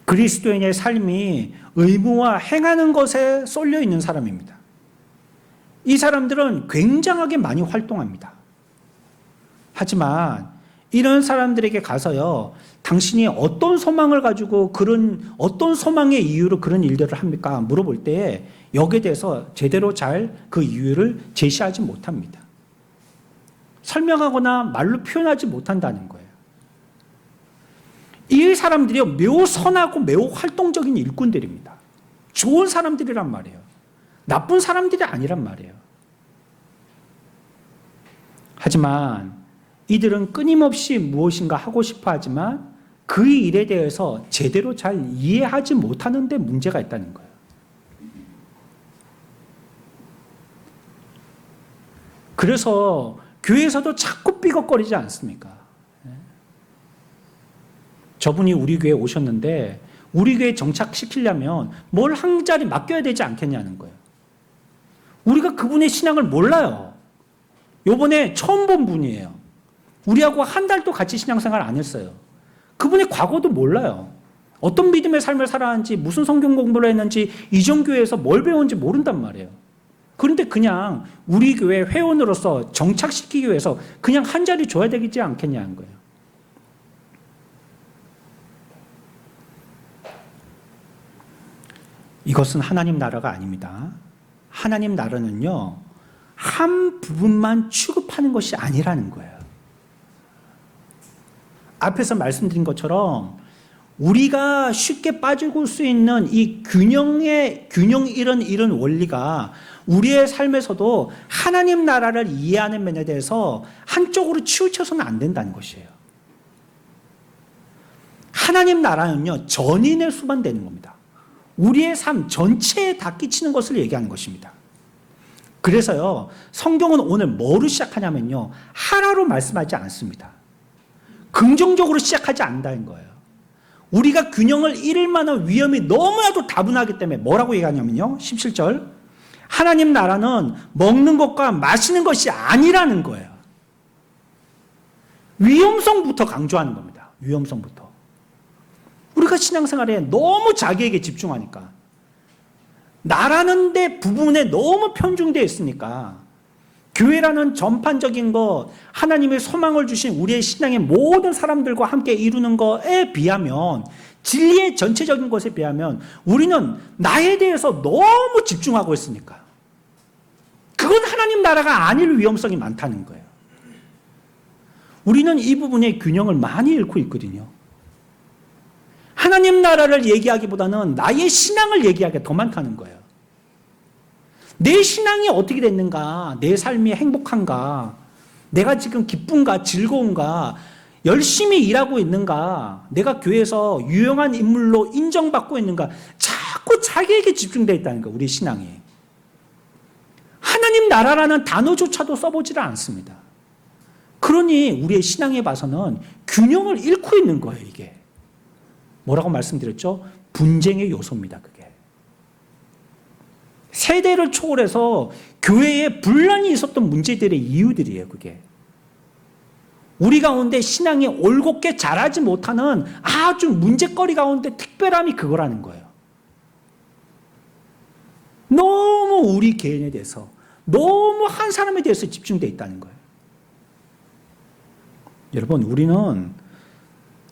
그리스도인의 삶이 의무와 행하는 것에 쏠려 있는 사람입니다. 이 사람들은 굉장하게 많이 활동합니다. 하지만 이런 사람들에게 가서요, 당신이 어떤 소망을 가지고 어떤 소망의 이유로 그런 일들을 합니까? 물어볼 때 여기에 대해서 제대로 잘 그 이유를 제시하지 못합니다. 설명하거나 말로 표현하지 못한다는 거예요. 이 사람들이 매우 선하고 매우 활동적인 일꾼들입니다. 좋은 사람들이란 말이에요. 나쁜 사람들이 아니란 말이에요. 하지만 이들은 끊임없이 무엇인가 하고 싶어 하지만 그 일에 대해서 제대로 잘 이해하지 못하는 데 문제가 있다는 거예요. 그래서 교회에서도 자꾸 삐걱거리지 않습니까? 저분이 우리 교회에 오셨는데 우리 교회에 정착시키려면 뭘 한 자리 맡겨야 되지 않겠냐는 거예요. 우리가 그분의 신앙을 몰라요. 요번에 처음 본 분이에요. 우리하고 한 달도 같이 신앙생활 안 했어요. 그분의 과거도 몰라요. 어떤 믿음의 삶을 살아왔는지 무슨 성경 공부를 했는지 이전 교회에서 뭘 배웠는지 모른단 말이에요. 그런데 그냥 우리 교회 회원으로서 정착시키기 위해서 그냥 한 자리 줘야 되지 않겠냐는 거예요. 이것은 하나님 나라가 아닙니다. 하나님 나라는요, 한 부분만 취급하는 것이 아니라는 거예요. 앞에서 말씀드린 것처럼 우리가 쉽게 빠질 수 있는 이 균형 이런 원리가 우리의 삶에서도 하나님 나라를 이해하는 면에 대해서 한쪽으로 치우쳐서는 안 된다는 것이에요. 하나님 나라는요, 전인의 수만 되는 겁니다. 우리의 삶 전체에 다 끼치는 것을 얘기하는 것입니다. 그래서요, 성경은 오늘 뭐로 시작하냐면요, 하라로 말씀하지 않습니다. 긍정적으로 시작하지 않는다는 거예요. 우리가 균형을 잃을 만한 위험이 너무나도 다분하기 때문에 뭐라고 얘기하냐면요, 17절, 하나님 나라는 먹는 것과 마시는 것이 아니라는 거예요. 위험성부터 강조하는 겁니다. 위험성부터. 우리가 신앙생활에 너무 자기에게 집중하니까, 나라는 데 부분에 너무 편중되어 있으니까, 교회라는 전반적인 것, 하나님의 소망을 주신 우리의 신앙의 모든 사람들과 함께 이루는 것에 비하면, 진리의 전체적인 것에 비하면 우리는 나에 대해서 너무 집중하고 있으니까 그건 하나님 나라가 아닐 위험성이 많다는 거예요. 우리는 이 부분의 균형을 많이 잃고 있거든요. 하나님 나라를 얘기하기보다는 나의 신앙을 얘기하기가 더 많다는 거예요. 내 신앙이 어떻게 됐는가, 내 삶이 행복한가, 내가 지금 기쁜가, 즐거운가, 열심히 일하고 있는가, 내가 교회에서 유용한 인물로 인정받고 있는가, 자꾸 자기에게 집중되어 있다는 거예요, 우리 신앙이. 하나님 나라라는 단어조차도 써보지를 않습니다. 그러니 우리의 신앙에 봐서는 균형을 잃고 있는 거예요, 이게. 뭐라고 말씀드렸죠? 분쟁의 요소입니다, 그게. 세대를 초월해서 교회에 분란이 있었던 문제들의 이유들이에요, 그게. 우리 가운데 신앙이 올곧게 자라지 못하는 아주 문제거리 가운데 특별함이 그거라는 거예요. 너무 우리 개인에 대해서, 너무 한 사람에 대해서 집중되어 있다는 거예요. 여러분, 우리는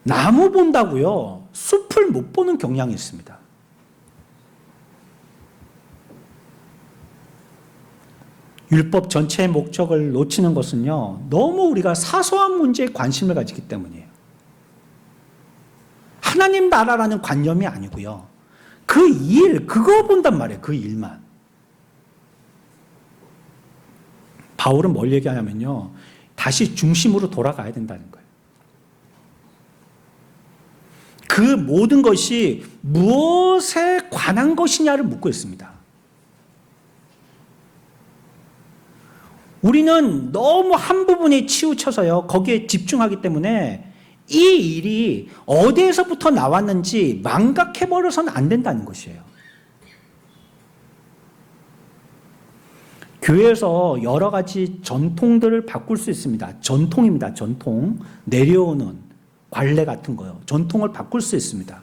나무 본다고요, 숲을 못 보는 경향이 있습니다. 율법 전체의 목적을 놓치는 것은요, 너무 우리가 사소한 문제에 관심을 가지기 때문이에요. 하나님 나라라는 관념이 아니고요, 그 일, 그거 본단 말이에요, 그 일만. 바울은 뭘 얘기하냐면요, 다시 중심으로 돌아가야 된다는 거예요. 그 모든 것이 무엇에 관한 것이냐를 묻고 있습니다. 우리는 너무 한 부분에 치우쳐서요, 거기에 집중하기 때문에 이 일이 어디에서부터 나왔는지 망각해버려서는 안 된다는 것이에요. 교회에서 여러 가지 전통들을 바꿀 수 있습니다. 전통입니다, 전통. 내려오는 관례 같은 거요. 전통을 바꿀 수 있습니다.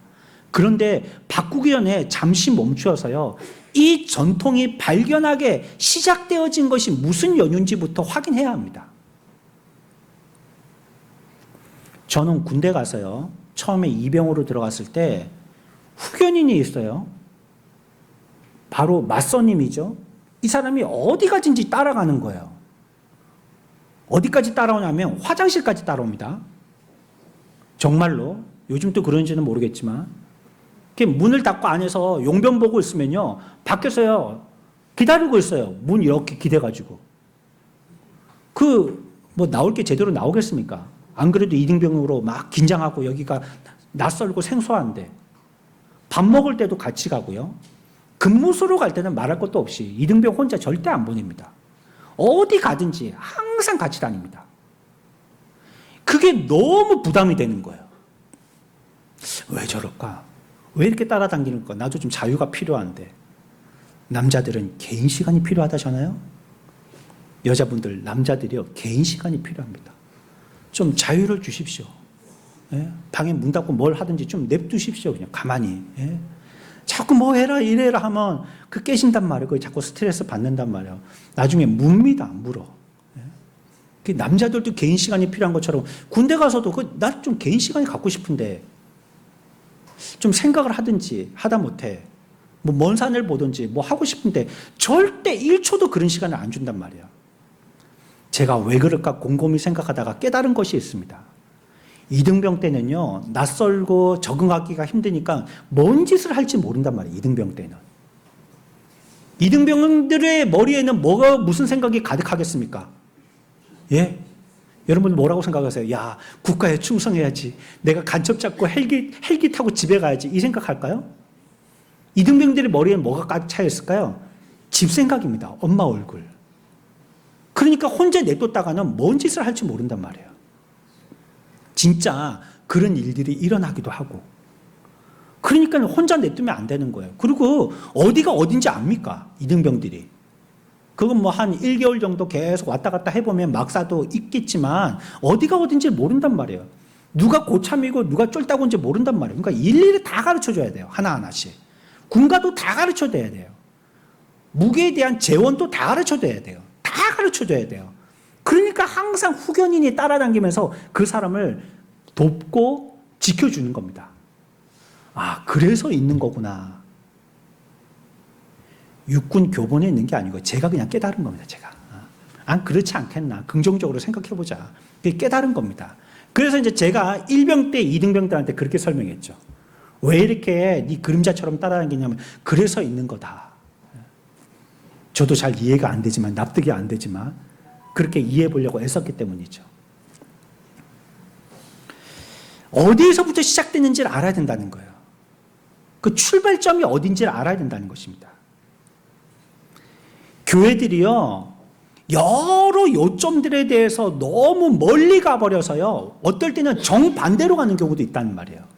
그런데 바꾸기 전에 잠시 멈추어서요, 이 전통이 발견하게 시작되어진 것이 무슨 연유인지부터 확인해야 합니다. 저는 군대 가서요, 처음에 이병으로 들어갔을 때 후견인이 있어요. 바로 맞선님이죠. 이 사람이 어디까지인지 따라가는 거예요. 어디까지 따라오냐면 화장실까지 따라옵니다. 정말로. 요즘 또 그런지는 모르겠지만. 문을 닫고 안에서 용변 보고 있으면요, 밖에서요 기다리고 있어요. 문 이렇게 기대가지고. 나올 게 제대로 나오겠습니까? 안 그래도 이등병으로 막 긴장하고 여기가 낯설고 생소한데, 밥 먹을 때도 같이 가고요, 근무소로 갈 때는 말할 것도 없이 이등병 혼자 절대 안 보냅니다. 어디 가든지 항상 같이 다닙니다. 그게 너무 부담이 되는 거예요. 왜 저럴까? 왜 이렇게 따라다니는 거? 나도 좀 자유가 필요한데. 남자들은 개인 시간이 필요하다잖아요. 여자분들, 남자들이요, 개인 시간이 필요합니다. 좀 자유를 주십시오. 예? 방에 문 닫고 뭘 하든지 좀 냅두십시오. 그냥 가만히. 예? 자꾸 뭐 해라 이래라 하면 그 깨진단 말이에요. 그거 자꾸 스트레스 받는단 말이에요. 나중에 묻니다, 물어. 예? 남자들도 개인 시간이 필요한 것처럼 군대 가서도 나 좀 개인 시간이 갖고 싶은데 좀 생각을 하든지 하다 못해. 먼 산을 보든지 하고 싶은데 절대 1초도 그런 시간을 안 준단 말이에요. 제가 왜 그럴까 곰곰이 생각하다가 깨달은 것이 있습니다. 이등병 때는요, 낯설고 적응하기가 힘드니까 뭔 짓을 할지 모른단 말이에요, 이등병 때는. 이등병들의 머리에는 무슨 생각이 가득하겠습니까? 예? 여러분 뭐라고 생각하세요? 야, 국가에 충성해야지. 내가 간첩 잡고 헬기 타고 집에 가야지. 이 생각할까요? 이등병들의 머리에는 뭐가 가득 차 있을까요? 집 생각입니다. 엄마 얼굴. 그러니까 혼자 내뒀다가는 뭔 짓을 할지 모른단 말이에요. 진짜 그런 일들이 일어나기도 하고. 그러니까 혼자 내두면 안 되는 거예요. 그리고 어디가 어딘지 압니까? 이등병들이. 그건 뭐 한 1개월 정도 계속 왔다 갔다 해보면 막사도 있겠지만 어디가 어딘지 모른단 말이에요. 누가 고참이고 누가 쫄따구인지 모른단 말이에요. 그러니까 일일이 다 가르쳐줘야 돼요. 하나하나씩. 군가도 다 가르쳐줘야 돼요. 무게에 대한 재원도 다 가르쳐줘야 돼요. 다 가르쳐줘야 돼요. 그러니까 항상 후견인이 따라다니면서 그 사람을 돕고 지켜주는 겁니다. 아, 그래서 있는 거구나. 육군 교본에 있는 게 아니고 제가 그냥 깨달은 겁니다. 제가. 그렇지 않겠나. 긍정적으로 생각해보자. 그게 깨달은 겁니다. 그래서 이제 제가 1병 때 2등병들한테 그렇게 설명했죠. 왜 이렇게 네 그림자처럼 따라다니냐면 그래서 있는 거다. 저도 잘 이해가 안 되지만, 납득이 안 되지만 그렇게 이해해 보려고 애썼기 때문이죠. 어디에서부터 시작되는지를 알아야 된다는 거예요. 그 출발점이 어딘지를 알아야 된다는 것입니다. 교회들이요, 여러 요점들에 대해서 너무 멀리 가버려서요, 어떨 때는 정반대로 가는 경우도 있다는 말이에요.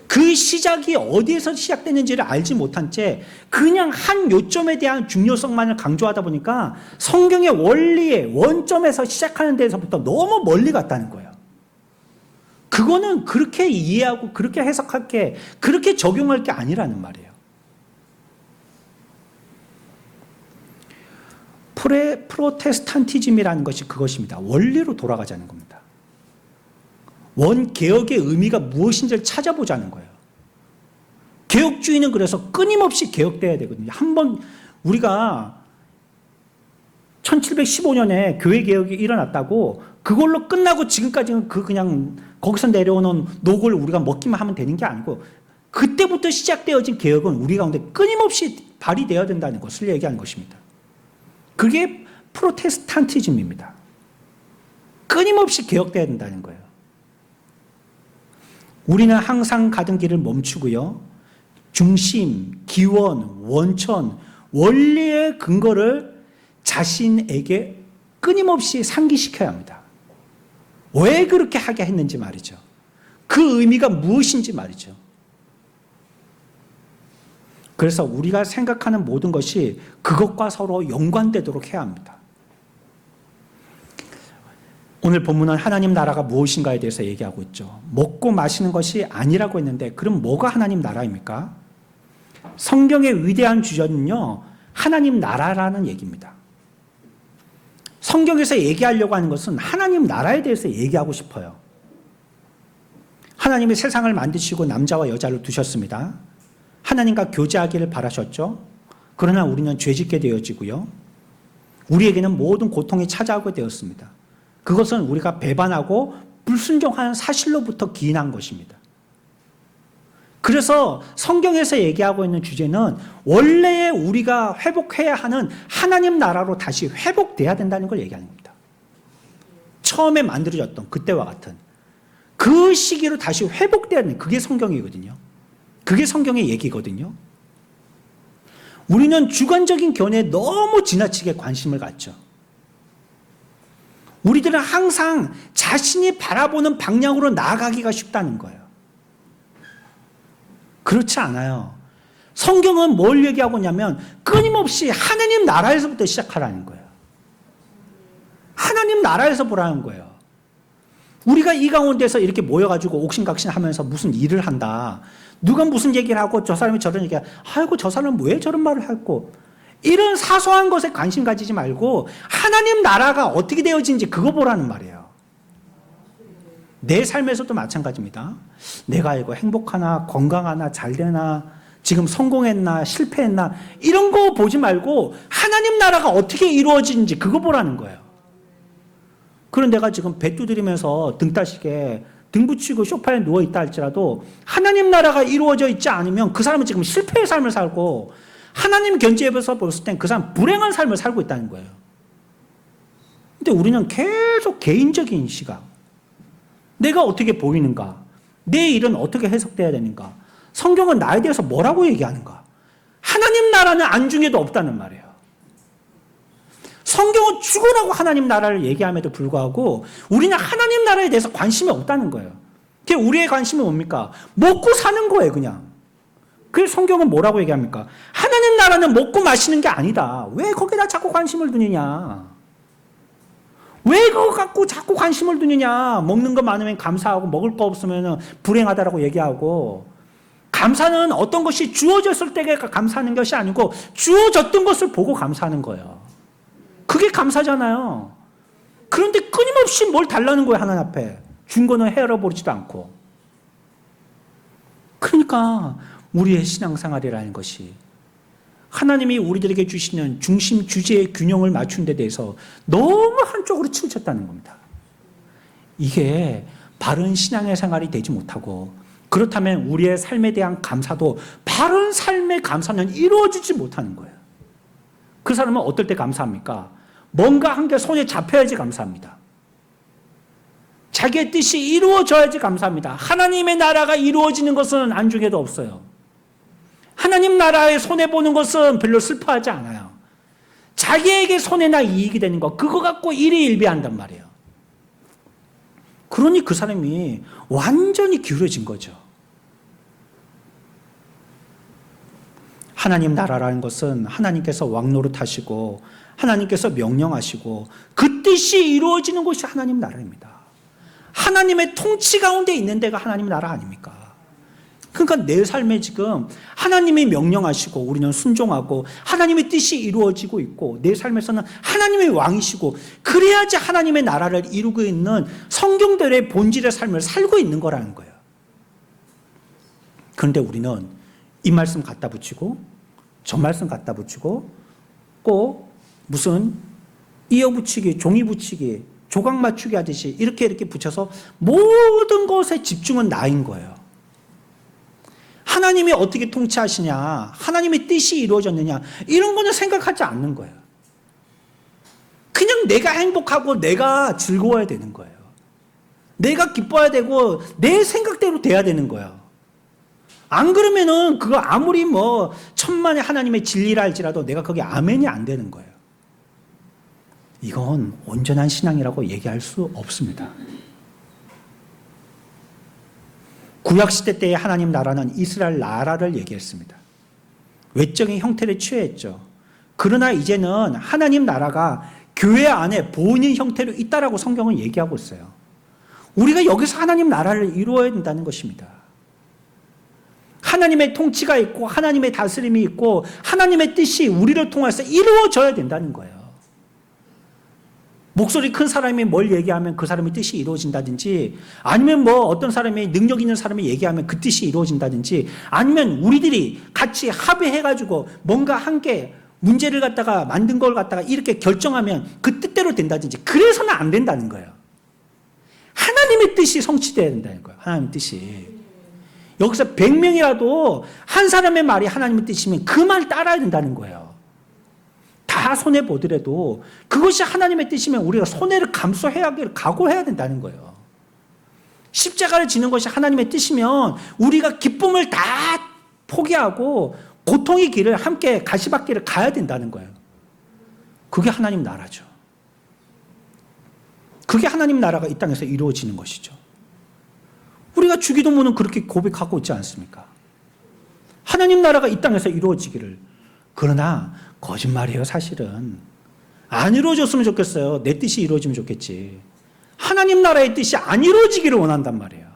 그 시작이 어디에서 시작되는지를 알지 못한 채 그냥 한 요점에 대한 중요성만을 강조하다 보니까 성경의 원리의 원점에서 시작하는 데서부터 너무 멀리 갔다는 거예요. 그거는 그렇게 이해하고 그렇게 해석할 게, 그렇게 적용할 게 아니라는 말이에요. 프로테스탄티즘이라는 것이 그것입니다. 원리로 돌아가자는 겁니다. 원개혁의 의미가 무엇인지를 찾아보자는 거예요. 개혁주의는 그래서 끊임없이 개혁돼야 되거든요. 한번 우리가 1715년에 교회개혁이 일어났다고 그걸로 끝나고 지금까지는 그냥 거기서 내려오는 녹을 우리가 먹기만 하면 되는 게 아니고, 그때부터 시작되어진 개혁은 우리 가운데 끊임없이 발휘되어야 된다는 것을 얘기하는 것입니다. 그게 프로테스탄티즘입니다. 끊임없이 개혁돼야 된다는 거예요. 우리는 항상 가던 길을 멈추고요, 중심, 기원, 원천, 원리의 근거를 자신에게 끊임없이 상기시켜야 합니다. 왜 그렇게 하게 했는지 말이죠. 그 의미가 무엇인지 말이죠. 그래서 우리가 생각하는 모든 것이 그것과 서로 연관되도록 해야 합니다. 오늘 본문은 하나님 나라가 무엇인가에 대해서 얘기하고 있죠. 먹고 마시는 것이 아니라고 했는데, 그럼 뭐가 하나님 나라입니까? 성경의 위대한 주제는요, 하나님 나라라는 얘기입니다. 성경에서 얘기하려고 하는 것은 하나님 나라에 대해서 얘기하고 싶어요. 하나님이 세상을 만드시고 남자와 여자를 두셨습니다. 하나님과 교제하기를 바라셨죠. 그러나 우리는 죄짓게 되어지고요, 우리에게는 모든 고통이 찾아오게 되었습니다. 그것은 우리가 배반하고 불순종하는 사실로부터 기인한 것입니다. 그래서 성경에서 얘기하고 있는 주제는 원래의 우리가 회복해야 하는 하나님 나라로 다시 회복돼야 된다는 걸 얘기하는 겁니다. 처음에 만들어졌던 그때와 같은 그 시기로 다시 회복돼야 되는, 그게 성경이거든요. 그게 성경의 얘기거든요. 우리는 주관적인 견해에 너무 지나치게 관심을 갖죠. 우리들은 항상 자신이 바라보는 방향으로 나아가기가 쉽다는 거예요. 그렇지 않아요. 성경은 뭘 얘기하고 있냐면 끊임없이 하나님 나라에서부터 시작하라는 거예요. 하나님 나라에서 보라는 거예요. 우리가 이 가운데서 이렇게 모여가지고 옥신각신 하면서 무슨 일을 한다, 누가 무슨 얘기를 하고 저 사람이 저런 얘기를, 아이고 저 사람은 왜 저런 말을 하고, 이런 사소한 것에 관심 가지지 말고 하나님 나라가 어떻게 되어진지 그거 보라는 말이에요. 내 삶에서도 마찬가지입니다. 내가 이거 행복하나, 건강하나, 잘되나, 지금 성공했나, 실패했나, 이런 거 보지 말고 하나님 나라가 어떻게 이루어지는지 그거 보라는 거예요. 그런 내가 지금 배 두드리면서 등 따시게 등 붙이고 소파에 누워있다 할지라도 하나님 나라가 이루어져 있지 않으면 그 사람은 지금 실패의 삶을 살고 하나님 견지에서 봤을 땐 그 사람 불행한 삶을 살고 있다는 거예요. 근데 우리는 계속 개인적인 시각, 내가 어떻게 보이는가, 내 일은 어떻게 해석돼야 되는가, 성경은 나에 대해서 뭐라고 얘기하는가, 하나님 나라는 안중에도 없다는 말이에요. 성경은 죽으라고 하나님 나라를 얘기함에도 불구하고 우리는 하나님 나라에 대해서 관심이 없다는 거예요. 그게 우리의 관심이 뭡니까? 먹고 사는 거예요, 그냥. 그래서 성경은 뭐라고 얘기합니까? 하나님 나라는 먹고 마시는 게 아니다. 왜 거기다 자꾸 관심을 두느냐? 왜 그거 갖고 자꾸 관심을 두느냐? 먹는 거 많으면 감사하고 먹을 거 없으면 불행하다라고 얘기하고, 감사는 어떤 것이 주어졌을 때 감사하는 것이 아니고 주어졌던 것을 보고 감사하는 거예요. 그게 감사잖아요. 그런데 끊임없이 뭘 달라는 거예요, 하나님 앞에. 준 거는 헤아려보지도 않고. 그러니까 우리의 신앙생활이라는 것이 하나님이 우리들에게 주시는 중심 주제의 균형을 맞춘 데 대해서 너무 한쪽으로 치우쳤다는 겁니다. 이게 바른 신앙의 생활이 되지 못하고, 그렇다면 우리의 삶에 대한 감사도 바른 삶의 감사는 이루어지지 못하는 거예요. 그 사람은 어떨 때 감사합니까? 뭔가 한 게 손에 잡혀야지 감사합니다. 자기의 뜻이 이루어져야지 감사합니다. 하나님의 나라가 이루어지는 것은 안중에도 없어요. 하나님 나라에 손해보는 것은 별로 슬퍼하지 않아요. 자기에게 손해나 이익이 되는 거, 그거 갖고 일희일비한단 말이에요. 그러니 그 사람이 완전히 기울어진 거죠. 하나님 나라라는 것은 하나님께서 왕노릇하시고 하나님께서 명령하시고 그 뜻이 이루어지는 곳이 하나님 나라입니다. 하나님의 통치 가운데 있는 데가 하나님 나라 아닙니까? 그러니까 내 삶에 지금 하나님이 명령하시고 우리는 순종하고 하나님의 뜻이 이루어지고 있고, 내 삶에서는 하나님의 왕이시고, 그래야지 하나님의 나라를 이루고 있는 성경대로의 본질의 삶을 살고 있는 거라는 거예요. 그런데 우리는 이 말씀 갖다 붙이고 저 말씀 갖다 붙이고 꼭 무슨 이어 붙이기, 종이 붙이기, 조각 맞추기 하듯이 이렇게 붙여서 모든 것에 집중은 나인 거예요. 하나님이 어떻게 통치하시냐, 하나님의 뜻이 이루어졌느냐, 이런 거는 생각하지 않는 거예요. 그냥 내가 행복하고 내가 즐거워야 되는 거예요. 내가 기뻐야 되고 내 생각대로 돼야 되는 거예요. 안 그러면은 그거 아무리 뭐 천만의 하나님의 진리라 할지라도 내가 거기 아멘이 안 되는 거예요. 이건 온전한 신앙이라고 얘기할 수 없습니다. 구약시대 때의 하나님 나라는 이스라엘 나라를 얘기했습니다. 외적인 형태를 취했죠. 그러나 이제는 하나님 나라가 교회 안에 보이는 형태로 있다라고 성경은 얘기하고 있어요. 우리가 여기서 하나님 나라를 이루어야 된다는 것입니다. 하나님의 통치가 있고 하나님의 다스림이 있고 하나님의 뜻이 우리를 통해서 이루어져야 된다는 거예요. 목소리 큰 사람이 뭘 얘기하면 그 사람의 뜻이 이루어진다든지, 아니면 뭐 어떤 사람이 능력 있는 사람이 얘기하면 그 뜻이 이루어진다든지, 아니면 우리들이 같이 합의해가지고 뭔가 함께 문제를 갖다가 만든 걸 갖다가 이렇게 결정하면 그 뜻대로 된다든지, 그래서는 안 된다는 거예요. 하나님의 뜻이 성취돼야 된다는 거예요. 하나님의 뜻이. 여기서 100명이라도 한 사람의 말이 하나님의 뜻이면 그 말 따라야 된다는 거예요. 다 손해보더라도 그것이 하나님의 뜻이면 우리가 손해를 감수해야 하기를 각오해야 된다는 거예요. 십자가를 지는 것이 하나님의 뜻이면 우리가 기쁨을 다 포기하고 고통의 길을 함께 가시밭길을 가야 된다는 거예요. 그게 하나님 나라죠. 그게 하나님 나라가 이 땅에서 이루어지는 것이죠. 우리가 주기도문은 그렇게 고백하고 있지 않습니까? 하나님 나라가 이 땅에서 이루어지기를. 그러나 거짓말이에요, 사실은. 안 이루어졌으면 좋겠어요. 내 뜻이 이루어지면 좋겠지. 하나님 나라의 뜻이 안 이루어지기를 원한단 말이에요.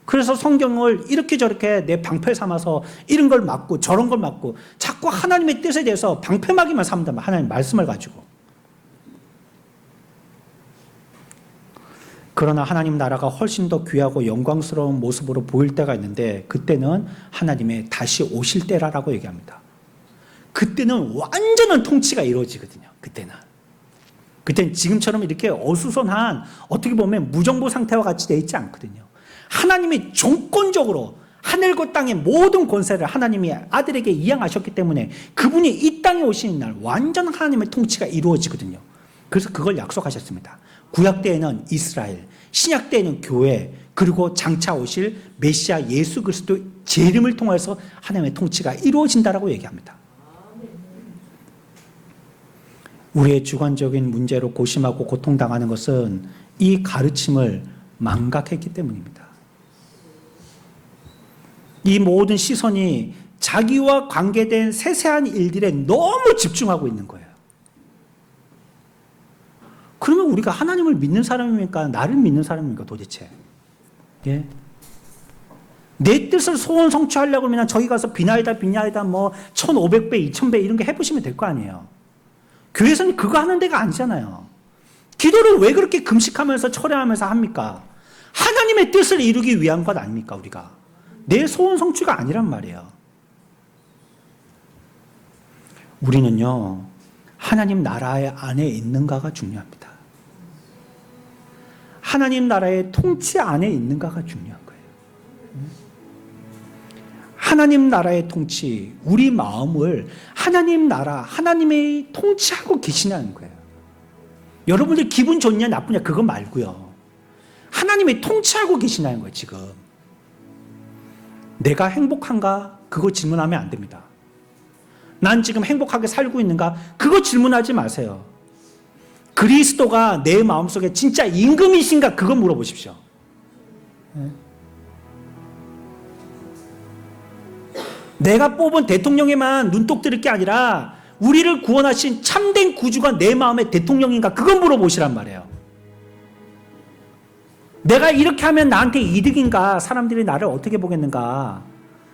그래서 성경을 이렇게 저렇게 내 방패 삼아서 이런 걸 막고 저런 걸 막고 자꾸 하나님의 뜻에 대해서 방패막이만 삼단 말이에요. 하나님 말씀을 가지고. 그러나 하나님 나라가 훨씬 더 귀하고 영광스러운 모습으로 보일 때가 있는데, 그때는 하나님의 다시 오실 때라고 얘기합니다. 그때는 완전한 통치가 이루어지거든요. 그때는. 그때는 지금처럼 이렇게 어수선한 어떻게 보면 무정부 상태와 같이 돼 있지 않거든요. 하나님이 종권적으로 하늘과 땅의 모든 권세를 하나님이 아들에게 이양하셨기 때문에 그분이 이 땅에 오시는 날 완전 하나님의 통치가 이루어지거든요. 그래서 그걸 약속하셨습니다. 구약 때에는 이스라엘, 신약 때에는 교회, 그리고 장차 오실 메시아 예수 그리스도 재림을 통해서 하나님의 통치가 이루어진다라고 얘기합니다. 우리의 주관적인 문제로 고심하고 고통당하는 것은 이 가르침을 망각했기 때문입니다. 이 모든 시선이 자기와 관계된 세세한 일들에 너무 집중하고 있는 거예요. 그러면 우리가 하나님을 믿는 사람입니까? 나를 믿는 사람입니까? 도대체? 예? 내 뜻을 소원 성취하려고 그러면 저기 가서 비나이다 1500배, 2000배 이런 게 해보시면 될 거 아니에요. 교회에서는 그거 하는 데가 아니잖아요. 기도를 왜 그렇게 금식하면서 철회하면서 합니까? 하나님의 뜻을 이루기 위한 것 아닙니까, 우리가? 내 소원 성취가 아니란 말이에요. 우리는요, 하나님 나라 안에 있는가가 중요합니다. 하나님 나라의 통치 안에 있는가가 중요한 거예요. 하나님 나라의 통치, 우리 마음을 하나님 나라, 하나님의 통치하고 계시냐는 거예요. 여러분들 기분 좋냐 나쁘냐 그거 말고요. 하나님이 통치하고 계시냐는 거예요, 지금. 내가 행복한가? 그거 질문하면 안 됩니다. 난 지금 행복하게 살고 있는가? 그거 질문하지 마세요. 그리스도가 내 마음속에 진짜 임금이신가? 그거 물어보십시오. 내가 뽑은 대통령에만 눈독 들을 게 아니라 우리를 구원하신 참된 구주가 내 마음의 대통령인가? 그건 물어보시란 말이에요. 내가 이렇게 하면 나한테 이득인가? 사람들이 나를 어떻게 보겠는가?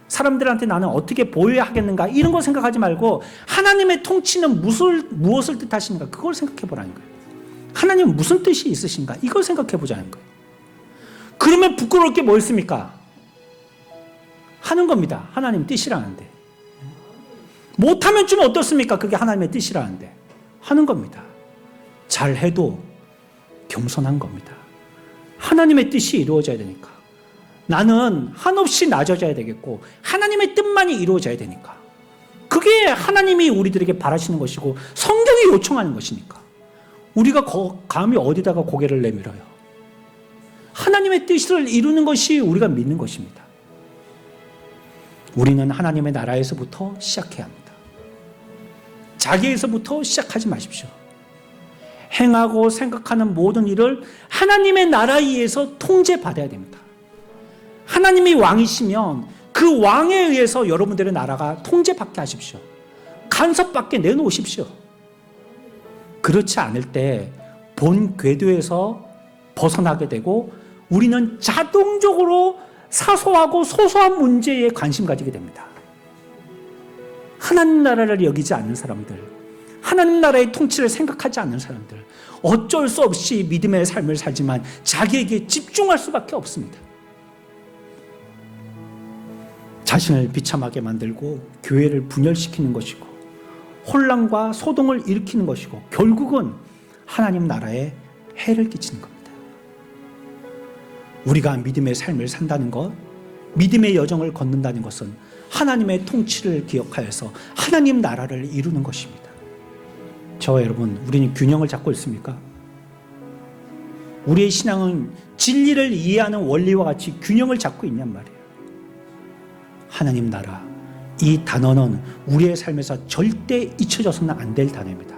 사람들한테 나는 어떻게 보여야 하겠는가? 이런 거 생각하지 말고 하나님의 통치는 무엇을 뜻하시는가? 그걸 생각해 보라는 거예요. 하나님은 무슨 뜻이 있으신가? 이걸 생각해 보자는 거예요. 그러면 부끄러울 게 뭐 있습니까? 하는 겁니다. 하나님 뜻이라는데. 못하면 좀 어떻습니까? 그게 하나님의 뜻이라는데. 하는 겁니다. 잘해도 겸손한 겁니다. 하나님의 뜻이 이루어져야 되니까. 나는 한없이 낮아져야 되겠고 하나님의 뜻만이 이루어져야 되니까. 그게 하나님이 우리들에게 바라시는 것이고 성경이 요청하는 것이니까. 우리가 감히 어디다가 고개를 내밀어요. 하나님의 뜻을 이루는 것이 우리가 믿는 것입니다. 우리는 하나님의 나라에서부터 시작해야 합니다. 자기에서부터 시작하지 마십시오. 행하고 생각하는 모든 일을 하나님의 나라에 의해서 통제받아야 됩니다. 하나님이 왕이시면 그 왕에 의해서 여러분들의 나라가 통제받게 하십시오. 간섭받게 내놓으십시오. 그렇지 않을 때 본 궤도에서 벗어나게 되고 우리는 자동적으로 사소하고 소소한 문제에 관심 가지게 됩니다. 하나님 나라를 여기지 않는 사람들, 하나님 나라의 통치를 생각하지 않는 사람들, 어쩔 수 없이 믿음의 삶을 살지만 자기에게 집중할 수밖에 없습니다. 자신을 비참하게 만들고 교회를 분열시키는 것이고 혼란과 소동을 일으키는 것이고 결국은 하나님 나라에 해를 끼치는 겁니다. 우리가 믿음의 삶을 산다는 것, 믿음의 여정을 걷는다는 것은 하나님의 통치를 기억하여서 하나님 나라를 이루는 것입니다. 저와 여러분, 우리는 균형을 잡고 있습니까? 우리의 신앙은 진리를 이해하는 원리와 같이 균형을 잡고 있냔 말이에요. 하나님 나라, 이 단어는 우리의 삶에서 절대 잊혀져서는 안 될 단어입니다.